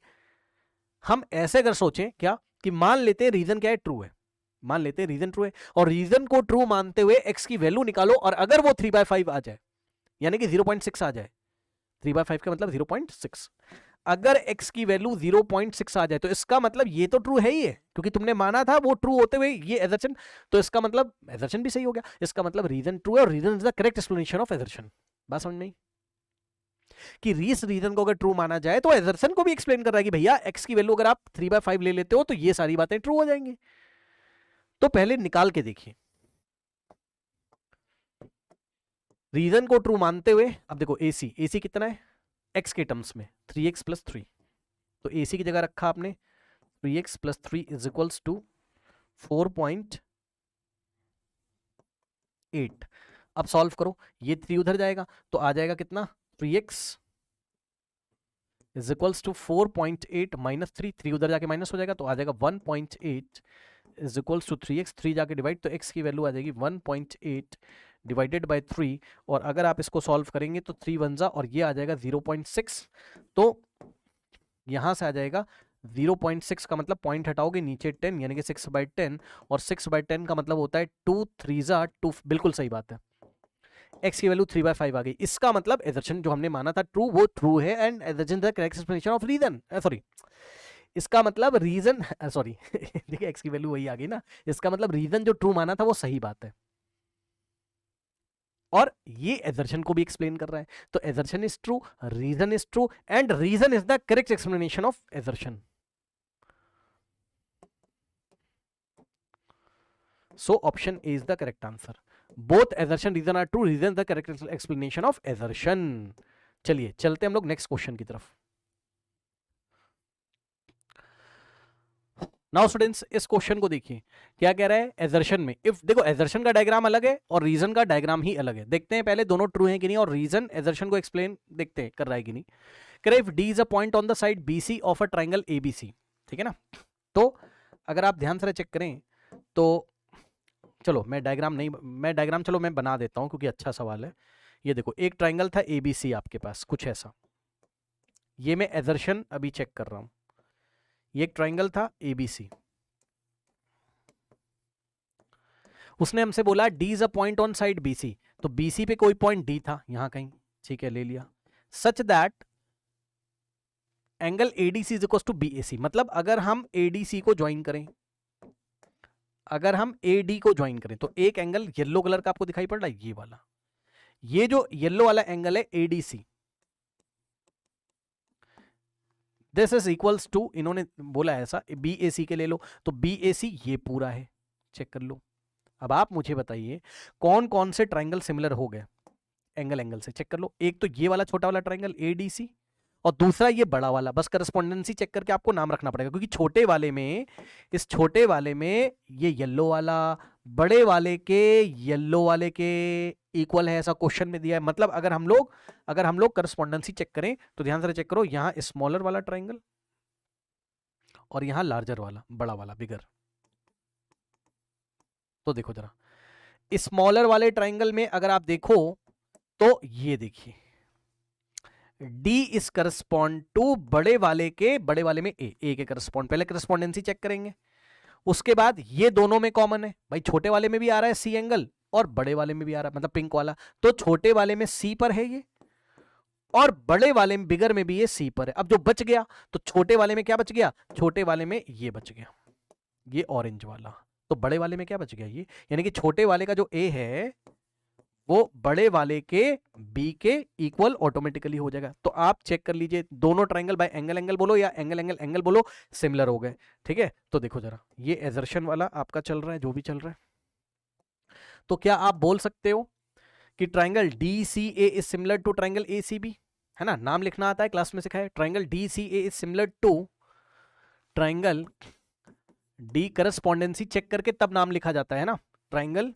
हम ऐसे अगर सोचें क्या कि मान लेते हैं रीजन क्या है ट्रू है, मान लेते हैं रीजन ट्रू है, और रीजन को ट्रू मानते हुए एक्स की वैल्यू निकालो, और अगर वो 3/5 आ जाए यानी कि 0.6 आ जाए, 3/5 का मतलब 0.6, अगर x की वैल्यू 0.6 आ जाए तो इसका मतलब ये तो ट्रू है ही है, क्योंकि तुमने माना था वो ट्रू होते हुए ये एजर्शन, तो इसका मतलब एजर्शन भी सही हो गया, इसका मतलब रीजन ट्रू है और reason is the correct explanation of assertion. बात समझ में कि इस रीजन को अगर ट्रू माना जाए तो एजर्शन को भी एक्सप्लेन कर रहा है कि भैया x की वैल्यू अगर आप 3/5 ले लेते हो तो ये सारी बातें ट्रू हो जाएंगी। तो पहले निकाल के देखिए रीजन को ट्रू मानते हुए। अब देखो एसी कितना है x के टर्म्स में 3x प्लस 3, तो एसी की जगह रखा आपने 3x plus 3 is equals to 4.8। अब सॉल्व करो, ये 3 उधर जाएगा तो आ जाएगा कितना 3x is equals to 4.8 minus 3, 3 उधर जाके माइनस हो जाएगा तो आ जाएगा 1.8 इज इक्वल्स टू 3x, 3 जाके डिवाइड तो x की वैल्यू आ जाएगी 1.8 डिवाइडेड बाय 3, और अगर आप इसको सॉल्व करेंगे तो 3 1 जा और ये आ जाएगा 0.6, तो यहां से आ जाएगा 0.6 का मतलब पॉइंट हटाओगे नीचे 10 यानी कि 6/10, और 6/10 का मतलब होता है 2 3 जा 2, बिल्कुल सही बात है, x की वैल्यू 3/5 आ गई। इसका मतलब एजर्शन जो हमने माना था ट्रू वो ट्रू है, and assertion the correct explanation of reason, sorry इसका मतलब रीजन सॉरी देखिए x की वैल्यू वही आ गई ना, इसका मतलब रीजन जो ट्रू माना था वो सही बात है, और ये एजर्शन को भी एक्सप्लेन कर रहा है। तो assertion is true, reason is true, and reason is the correct explanation of assertion. So option A is the correct answer. Both assertion reason are true. Reason is the correct explanation of assertion. चलिए चलते हम लोग next question की तरफ। Now students इस question को देखिए क्या कह रहा है एजर्शन में। इफ देखो एजर्शन का डायग्राम अलग है और रीजन का डायग्राम ही अलग है। देखते हैं पहले दोनों ट्रू हैं कि नहीं, और रीजन एजर्शन को एक्सप्लेन देखते हैं कर रहा है कि नहीं। कह रहा है if D is a point on the side BC of a triangle ABC, ठीक है ना। तो अगर आप ध्यान से चेक करें तो चलो मैं डायग्राम चलो मैं बना देता हूं क्योंकि अच्छा सवाल है। ये देखो एक ट्राइंगल था एबीसी आपके पास कुछ ऐसा, ये मैं एजर्शन अभी चेक कर रहा हूं। ये एक ट्राइंगल था एबीसी, उसने हमसे बोला D is a point on side BC, तो बीसी पे कोई पॉइंट डी था यहां कहीं, ठीक है ले लिया। Such that angle ADC is equal to BAC, मतलब अगर हम एडीसी को ज्वाइन करें, अगर हम एडी को ज्वाइन करें तो एक एंगल येलो कलर का आपको दिखाई पड़ रहा है ये वाला, ये जो येलो वाला एंगल है ADC, this is equals to, इन्होंने बोला ऐसा बीएसी के ले लो, तो बीएसी ये पूरा है, चेक कर लो। अब आप मुझे बताइए कौन कौन से ट्राइंगल सिमिलर हो गए एंगल से, चेक कर लो। एक तो ये वाला छोटा वाला ट्राइंगल एडीसी, और दूसरा ये बड़ा वाला, बस करस्पॉन्डेंसी चेक करके आपको नाम रखना पड़ेगा, क्योंकि छोटे वाले में, इस छोटे वाले में ये येलो वाला बड़े वाले के येलो वाले के इक्वल है, ऐसा क्वेश्चन में दिया है। मतलब अगर हम लोग करस्पॉन्डेंसी चेक करें तो ध्यान से चेक करो, यहां स्मॉलर वाला ट्राइंगल और यहां लार्जर वाला बड़ा वाला बिगर। तो देखो जरा स्मॉलर वाले ट्राइंगल में अगर आप देखो तो ये देखिए D इज करस्पॉन्ड टू बड़े वाले में ए के करस्पॉन्ड, पहले करस्पॉन्डेंसी चेक करेंगे, उसके बाद ये दोनों में कॉमन है भाई, छोटे वाले में भी आ रहा है सी एंगल और बड़े वाले में भी आ रहा है, मतलब पिंक वाला, तो छोटे वाले में सी पर है ये, और बड़े वाले में बिगर में भी ये सी पर है। अब जो बच गया तो छोटे वाले में क्या बच गया, छोटे वाले में ये बच गया, ये ऑरेंज वाला, तो बड़े वाले में क्या बच गया ये, यानी कि छोटे वाले का जो ए है वो बड़े वाले के बी के इक्वल ऑटोमेटिकली हो जाएगा। तो आप चेक कर लीजिए दोनों ट्राइंगल बाय एंगल बोलो या एंगल बोलो सिमिलर हो गए, ठीक है। तो देखो जरा ये एजर्शन वाला आपका चल रहा है जो भी चल रहा है, तो क्या आप बोल सकते हो कि triangle DCA is similar to triangle ACB, है ना, नाम लिखना आता है क्लास में सिखाया, triangle DCA is similar to triangle D correspondence check करके तब नाम लिखा जाता है ना। Triangle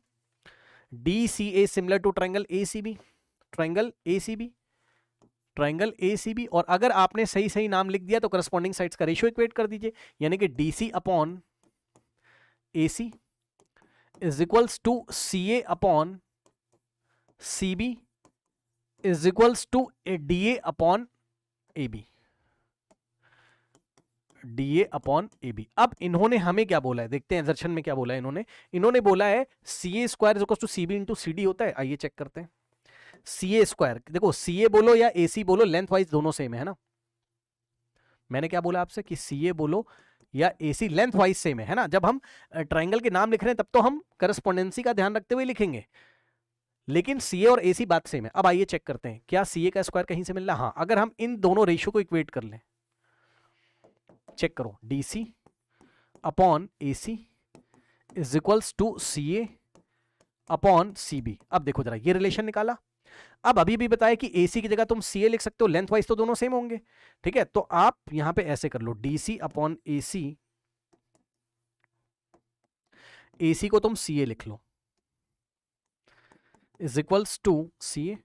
DCA similar to triangle ACB, triangle ACB, triangle ACB। और अगर आपने सही सही नाम लिख दिया तो करस्पॉन्डिंग साइड्स का रेशियो इक्वेट कर दीजिए, यानी कि DC upon AC is equals to CA upon CB is equals to DA upon AB, DA upon AB। अब इन्होंने हमें क्या बोला है, देखते हैं एक्सर्शन में क्या बोला है इन्होंने बोला है CA square is equals to CB into CD होता है। आइए चेक करते हैं। CA स्क्वायर, देखो CA बोलो या AC बोलो, लेंथ वाइज दोनों सेम है ना। मैंने क्या बोला आपसे कि CA बोलो या AC लेंथ वाइज सेम है ना। जब हम ट्राइंगल के नाम लिख रहे हैं तब तो हम करस्पॉन्डेंसी का ध्यान रखते हुए लिखेंगे, लेकिन CA और AC बात सेम है। अब आइए चेक करते हैं क्या CA का स्क्वायर कहीं से मिल रहा है। हाँ, अगर हम इन दोनों रेशियो को इक्वेट कर लें, चेक करो, DC upon AC is equals to CA upon CB। अब देखो जरा ये रिलेशन निकाला। अब अभी भी बताया कि AC की जगह तुम CA लिख सकते हो, लेंथ वाइज तो दोनों सेम होंगे, ठीक है। तो आप यहां पे ऐसे कर लो, DC अपॉन AC, AC को तुम CA लिख लो, is equals to CA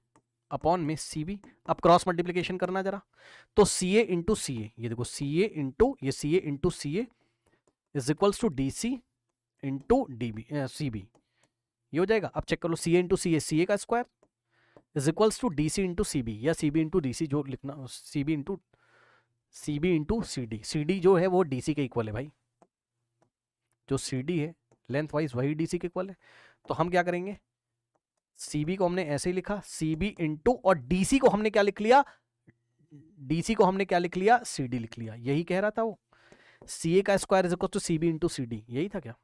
upon में CB। अब क्रॉस मल्टीप्लीकेशन करना जरा, तो CA इंटू CA, ये देखो CA इंटू ये CA into CA is equals to DC into CB, ये हो जाएगा। अब चेक कर लो, CA इंटू CA का square is equals to DC into CB या CB इंटू DC, जो लिखना CB इंटू CD जो है वो DC के इक्वल है भाई, जो CD है लेंथ वाइज वही DC के इक्वल है। तो हम क्या करेंगे, CB को हमने ऐसे ही लिखा, CB इंटू, और DC को हमने क्या लिख लिया, CD लिख लिया। यही कह रहा था वो, CA का square is equal to CB into CD, यही था क्या,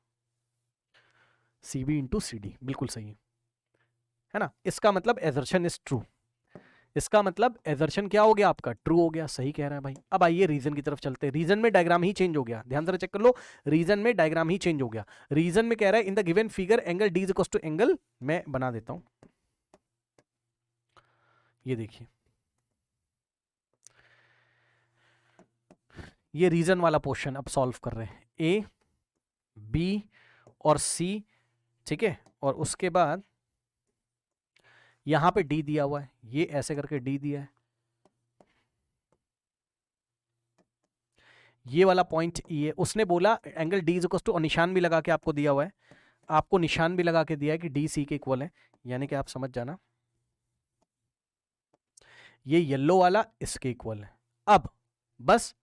CB इंटू CD, बिल्कुल सही है ना। इसका मतलब एजर्शन इज ट्रू, इसका मतलब एजर्शन क्या हो गया आपका, ट्रू हो गया, सही कह रहा है भाई। अब आइए रीजन की तरफ चलते हैं। रीजन में डायग्राम ही चेंज हो गया, ध्यान से चेक कर लो, रीजन में डायग्राम ही चेंज हो गया। रीजन में कह रहा है in the given figure angle D is equal to angle, मैं बना देता हूं, ये देखिए, ये रीजन वाला पोर्शन अब सॉल्व कर रहे हैं, A B और C, ठीक है। और उसके बाद यहां पे D दिया हुआ है, ये ऐसे करके D दिया है, ये वाला पॉइंट E है। उसने बोला angle D is equal to, और निशान भी लगा के आपको दिया हुआ है, आपको निशान भी लगा के दिया है कि D C के इक्वल है, यानी कि आप समझ जाना ये येलो वाला इसके इक्वल है। अब बस,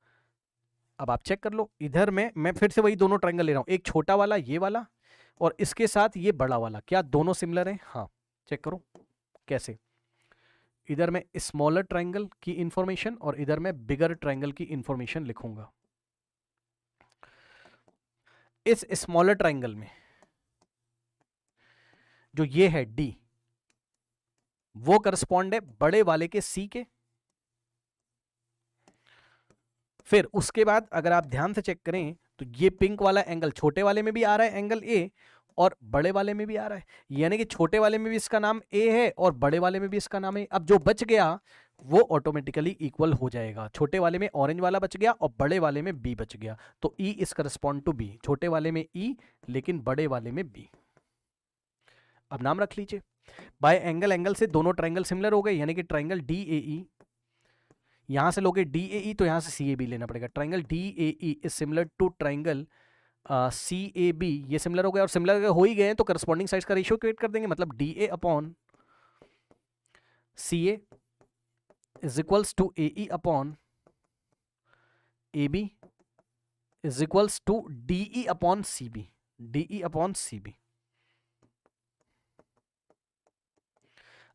अब आप चेक कर लो, इधर में मैं फिर से वही दोनों ट्रायंगल ले रहा हूं, एक छोटा वाला ये वाला और इसके साथ ये बड़ा वाला, क्या दोनों सिमिलर हैं, हाँ। चेक करो कैसे, इधर मैं स्मॉलर ट्रायंगल की इंफॉर्मेशन और इधर मैं बिगर ट्रायंगल की इंफॉर्मेशन लिखूंगा। इस स्मॉलर ट्रायंगल में जो ये है D, वो करस्पॉन्ड है बड़े वाले के C के। फिर उसके बाद अगर आप ध्यान से चेक करें तो ये पिंक वाला एंगल छोटे वाले में भी आ रहा है एंगल A, और बड़े वाले में भी आ रहा है, यानी कि छोटे वाले में भी इसका नाम A है और बड़े वाले में भी इसका नाम है। अब जो बच गया वो ऑटोमेटिकली इक्वल हो जाएगा, छोटे वाले में ऑरेंज वाला बच गया और बड़े वाले में B बच गया, तो E is correspond to B, छोटे वाले में E लेकिन बड़े वाले में B। अब नाम रख लीजिए, बाय एंगल से दोनों ट्रायंगल सिमिलर हो गए, यानी कि ट्रायंगल DAE, यहां से लोगे DAE तो यहां से CAB लेना पड़ेगा, triangle DAE is similar to triangle CAB, ये सिमिलर हो गए, और सिमिलर हो ही गए तो करस्पॉन्डिंग साइड्स का रेशियो क्रिएट कर देंगे, मतलब DA upon CA is equals to AE upon AB is equals to DE upon CB।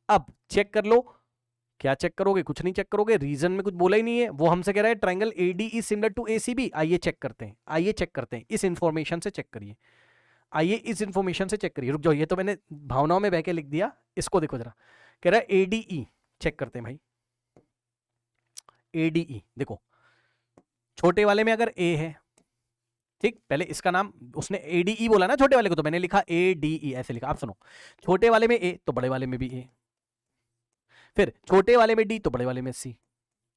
अब चेक कर लो, क्या चेक करोगे, कुछ नहीं चेक करोगे, रीजन में कुछ बोला ही नहीं है, वो हमसे कह रहा है triangle AD is similar to ACB। आइए चेक करते हैं, इस इंफॉर्मेशन से चेक करिए, रुक जाओ, ये तो मैंने भावनाओं में बह के लिख दिया, इसको देखो जरा, कह रहा है ADE, चेक करते हैं भाई, ADE देखो, छोटे वाले में अगर A है, ठीक, पहले इसका नाम उसने ADE बोला ना छोटे वाले को, तो मैंने लिखा ADE, ऐसे लिखा। आप सुनो, छोटे वाले में A तो बड़े वाले में भी A, फिर छोटे वाले में D तो बड़े वाले में C,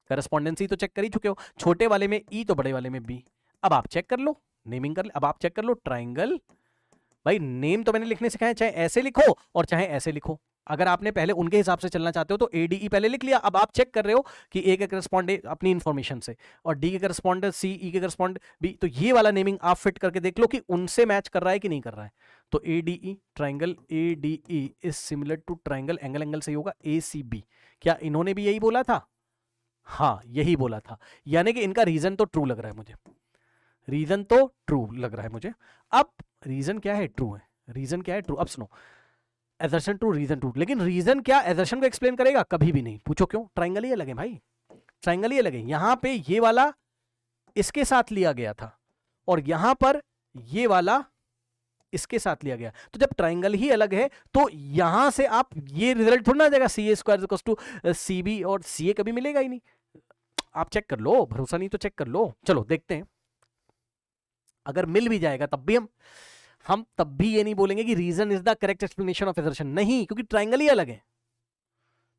करस्पॉन्डेंसी तो चेक कर ही चुके हो, छोटे वाले में E तो बड़े वाले में B। अब आप चेक कर लो, नेमिंग कर ले। अब आप चेक कर लो ट्राइंगल, भाई नेम तो मैंने लिखने सिखाया, चाहे ऐसे लिखो और चाहे ऐसे लिखो। अगर आपने पहले उनके हिसाब से चलना चाहते हो तो ADE पहले लिख लिया। अब आप चेक कर रहे हो कि ए के करस्पॉन्ड अपनी इंफॉर्मेशन से और डी के करस्पॉन्ड सी, ई के करस्पॉन्ड बी, तो ये वाला नेमिंग आप फिट करके देख लो कि उनसे मैच कर रहा है कि नहीं कर रहा है। तो ADE triangle ADE is similar to triangle, angle angle से होगा ACB। क्या इन्होंने भी यही बोला था? हाँ यही बोला था, यानी कि इनका रीजन तो ट्रू लग रहा है मुझे, रीजन तो ट्रू लग रहा है मुझे। अब रीजन क्या है? ट्रू है। रीजन क्या है? ट्रू। अब सुनो, एजर्शन ट्रू, रीजन ट्रू, लेकिन रीजन क्या एजर्शन को एक्सप्लेन करेगा? कभी भी नहीं। पूछो क्यों? ट्राइंगल ही अलग है भाई, ट्राइंगल ही अलग है। यहां पे ये वाला इसके साथ लिया गया था और यहां पर ये वाला इसके साथ लिया गया, तो जब ट्राइंगल ही अलग है तो यहां से आप ये रिजल्ट थोड़ा ना आ जाएगा CA square equals to CB, और CA कभी मिलेगा ही नहीं। आप चेक कर लो, भरोसा नहीं तो चेक कर लो। चलो देखते हैं, अगर मिल भी जाएगा तब भी हम तब भी ये नहीं बोलेंगे कि reason is the correct explanation of assertion, नहीं, क्योंकि ट्राइंगल ही अलग है।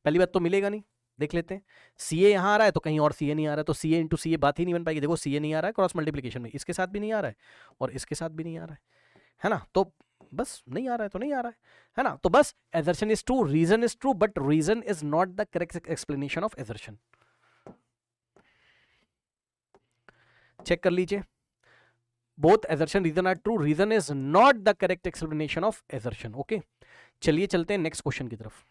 पहली बात तो मिलेगा नहीं। देख लेते हैं, CA यहां आ रहा है तो कहीं और CA नहीं आ रहा है, तो CA इंटू CA बात ही नहीं बन पाएगी। देखो CA नहीं आ रहा है क्रॉस मल्टीप्लीकेशन में, इसके साथ भी नहीं आ रहा है और इसके साथ भी नहीं आ रहा है ना, तो बस नहीं आ रहा है तो नहीं आ रहा है ना, तो बस assertion is true, reason is true, but reason is not the correct explanation of assertion. Check कर लीजिए, both assertion reason are true, reason is not the correct explanation of assertion। Okay, चलिए चलते हैं नेक्स्ट क्वेश्चन की तरफ।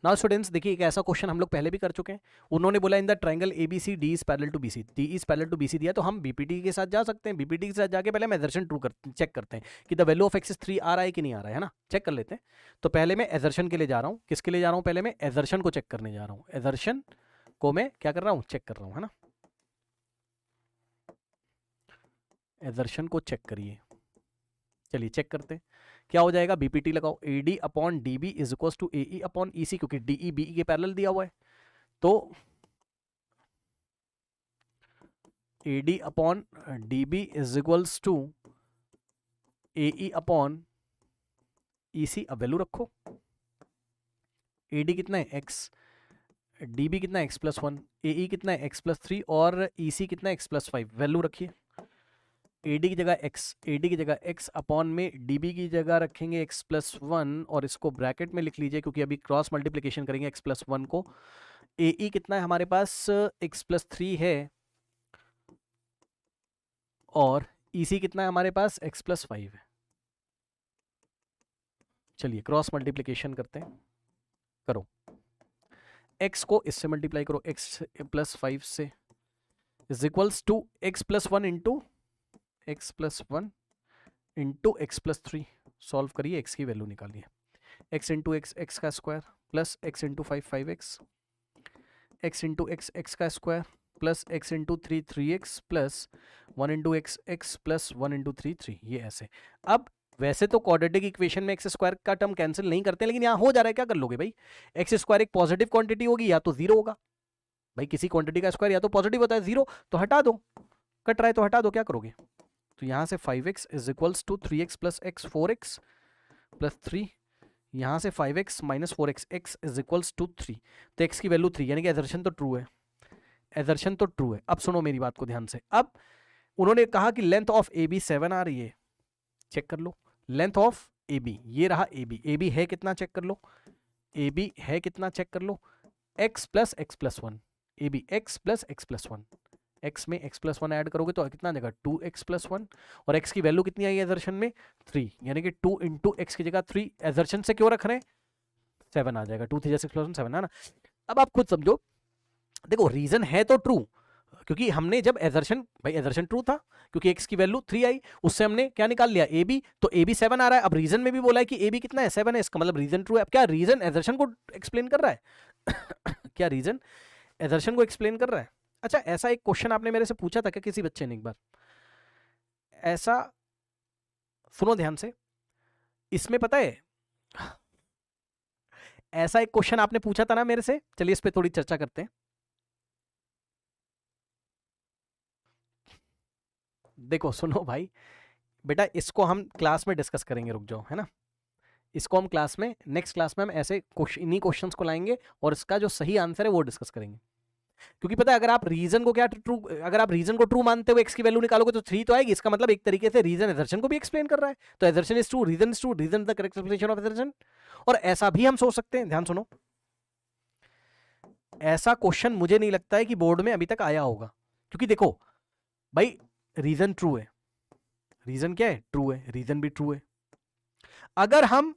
Now students देखिए, एक ऐसा क्वेश्चन हम लोग पहले भी कर चुके हैं। उन्होंने बोला in the triangle ABC D is parallel to BC, D is parallel to BC दिया, तो हम BPT के साथ जा सकते हैं। BPT के साथ जाके पहले हम एजर्शन ट्रू चेक करते हैं कि the value of x is 3 आ रहा है कि नहीं आ रहा है ना, चेक कर लेते हैं। तो पहले मैं एजर्शन के लिए जा रहा हूँ। किसके लिए जा रहा हूँ? पहले मैं एजर्शन को चेक करने जा रहा हूँ। एजर्शन को मैं क्या कर रहा हूँ? चेक कर रहा हूँ, है ना। एजर्शन को चेक करिए, चलिए चेक करते हैं क्या हो जाएगा। BPT लगाओ, AD upon DB is equal to AE upon EC, क्योंकि DE BE के पैरेलल दिया हुआ है, तो AD upon DB is equals to AE upon EC। अब वैल्यू रखो, AD कितना है? x, DB कितना है? x प्लस 1, AE कितना है? x प्लस 3 और EC कितना है? x plus 5। वैल्यू रखिए, AD की जगह x, AD की जगह x अपॉन में DB की जगह रखेंगे x प्लस 1 और इसको ब्रैकेट में लिख लीजिए क्योंकि अभी क्रॉस मल्टीप्लिकेशन करेंगे x प्लस 1 को। AE कितना है हमारे पास? x प्लस 3 है और EC कितना है हमारे पास? x प्लस 5 है। चलिए क्रॉस मल्टीप्लिकेशन करते हैं, करो, x को इससे मल्टीप्लाई करो, x प्लस 5 से is equals to x plus 1 into x plus 1 into x plus 3। Solve करिए, x की वैल्यू निकालिए, x इंटू एक्स एक्स का square plus x into 5 5x, x into X X का square plus x into 3 3x plus 1 into X X plus 1 into 3 3। ये ऐसे। अब वैसे तो क्वाड्रेटिक इक्वेशन में एक्स स्क्वायर का टर्म कैंसिल नहीं करते, लेकिन यहाँ हो जा रहा है, क्या कर लोगे भाई? एक्स स्क्वायर एक पॉजिटिव क्वांटिटी होगी या तो जीरो होगा भाई, किसी क्वांटिटी का स्क्वायर या तो पॉजिटिव होता है, जीरो तो हटा दो, कट रहा है तो हटा दो, क्या करोगे? तो यहाँ से 5x is equals to 3x plus x 4x plus 3, यहाँ से 5x minus 4x, x is equals to 3, तो x की वैल्यू 3, यानी कि एजर्शन तो ट्रू है, एजर्शन तो ट्रू है। अब सुनो मेरी बात को ध्यान से, अब उन्होंने कहा कि लेंथ ऑफ AB 7 आ रही है, चेक कर लो लेंथ ऑफ AB, ये रहा AB, AB है कितना? चेक कर लो, AB है कितना? चेक कर लो, x plus x plus 1, AB x plus x plus 1, x में x प्लस 1 ऐड करोगे तो कितना देगा? 2x प्लस 1, और x की वैल्यू कितनी आई एजर्शन में? 3, यानी कि 2 इंटू एक्स की जगह 3, एजर्शन से क्यों रख रहे हैं? 7 आ जाएगा, 2 3 6 प्लस 1 7, है ना। अब आप खुद समझो, देखो रीजन है तो ट्रू, क्योंकि हमने जब एजर्शन, भाई एजर्शन ट्रू था क्योंकि x की वैल्यू 3 आई, उससे हमने क्या निकाल लिया? AB, तो AB 7 आ रहा है। अब रीजन में भी बोला है कि AB कितना है? 7 है, इसका मतलब रीजन ट्रू है। अब क्या रीजन एजर्शन को एक्सप्लेन कर रहा है? क्या रीजन एजर्शन को एक्सप्लेन कर रहा है? अच्छा, ऐसा एक क्वेश्चन आपने मेरे से पूछा था क्या किसी बच्चे ने एक बार? ऐसा सुनो ध्यान से, इसमें पता है ऐसा एक क्वेश्चन आपने पूछा था ना मेरे से, चलिए इस पे थोड़ी चर्चा करते हैं। देखो सुनो भाई, बेटा इसको हम क्लास में डिस्कस करेंगे, रुक जाओ, है ना। इसको हम क्लास में, नेक्स्ट क्लास में हम ऐसे इन्हीं क्वेश्चंस को लाएंगे और इसका जो सही आंसर है वो डिस्कस करेंगे। क्योंकि पता है अगर आप रीजन को क्या ट्रू, अगर आप रीजन को ट्रू मानते हुए x की वैल्यू निकालोगे तो 3 तो आएगी। इसका मतलब एक तरीके से रीजन एजर्शन को भी एक्सप्लेन कर रहा है। तो assertion is true, reason is true, reason is the correct explanation of assertion. और ऐसा भी हम सोच सकते हैं, ध्यान सुनो, ऐसा क्वेश्चन मुझे नहीं लगता है कि बोर्ड में अभी तक आया होगा। क्योंकि देखो भाई, रीजन ट्रू है, रीजन क्या है, ट्रू है, रीजन भी ट्रू है। अगर हम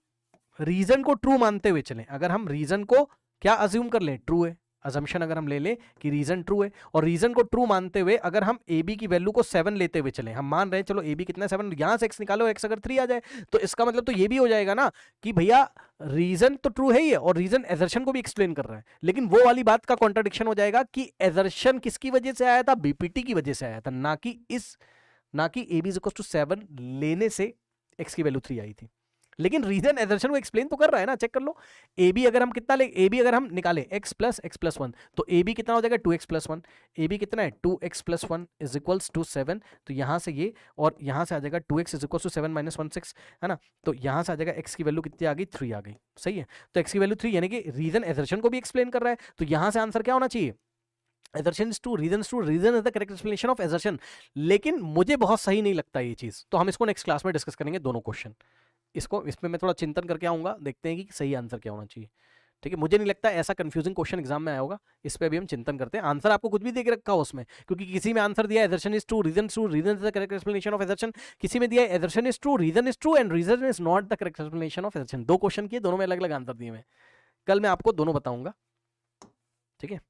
रीजन को ट्रू मानते हुए चलें, अगर हम रीजन को क्या अज्यूम कर लें, ट्रू है, अजम्पशन अगर हम ले लें कि रीजन ट्रू है, और रीजन को ट्रू मानते हुए अगर हम ए बी की वैल्यू को 7 लेते हुए चलें, हम मान रहे हैं चलो ए बी कितना 7, यहां से x निकालो, x अगर 3 आ जाए तो इसका मतलब तो ये भी हो जाएगा ना कि भैया रीजन तो ट्रू है ही है और रीजन एजर्शन को भी एक्सप्लेन कर रहा है। लेकिन वो वाली बात का कॉन्ट्रडिक्शन हो जाएगा कि एजर्शन किसकी वजह से आया था, बीपीटी की वजह से आया था, ना कि A B is equal to 7 लेने से x की वैल्यू 3 आई थी। लेकिन रीजन एजर्शन को एक्सप्लेन तो कर रहा है ना, चेक कर लो। ए बी अगर हम कितना ले, ए बी अगर हम निकाले x प्लस एक्स प्लस 1, तो ए बी कितना हो जाएगा 2x प्लस 1, ए बी कितना है 2x plus 1 is equals to 7। तो यहां से ये और यहां से आ जाएगा 2x is equals to 7 minus 1 6, है ना। तो यहां से आ जाएगा x की वैल्यू कितनी आ गई, 3 आ गई, सही है। तो x की वैल्यू 3 यानी कि रीजन एजर्शन को भी एक्सप्लेन कर रहा है। तो यहां से आंसर क्या होना चाहिए, assertion is true, reason is true, reason is the correct explanation of assertion. लेकिन मुझे बहुत सही नहीं लगता ये चीज, तो हम इसको नेक्स्ट क्लास में डिस्कस करेंगे दोनों क्वेश्चन। इसमें मैं थोड़ा चिंतन करके आऊंगा, देखते हैं कि सही आंसर क्या होना चाहिए। ठीक है, मुझे नहीं लगता ऐसा कंफ्यूजिंग क्वेश्चन एग्जाम में आया होगा। इस पे भी हम चिंतन करते हैं। आंसर आपको कुछ भी दे के रखा हो उसमें, क्योंकि किसी में आंसर दिया assertion is true, reason is the correct explanation of assertion, किसी में दिया assertion is true and reason is not the correct explanation of assertion. दो क्वेश्चन किए, दोनों में अलग अलग आंसर दिए हुए। कल मैं आपको दोनों बताऊंगा, ठीक है।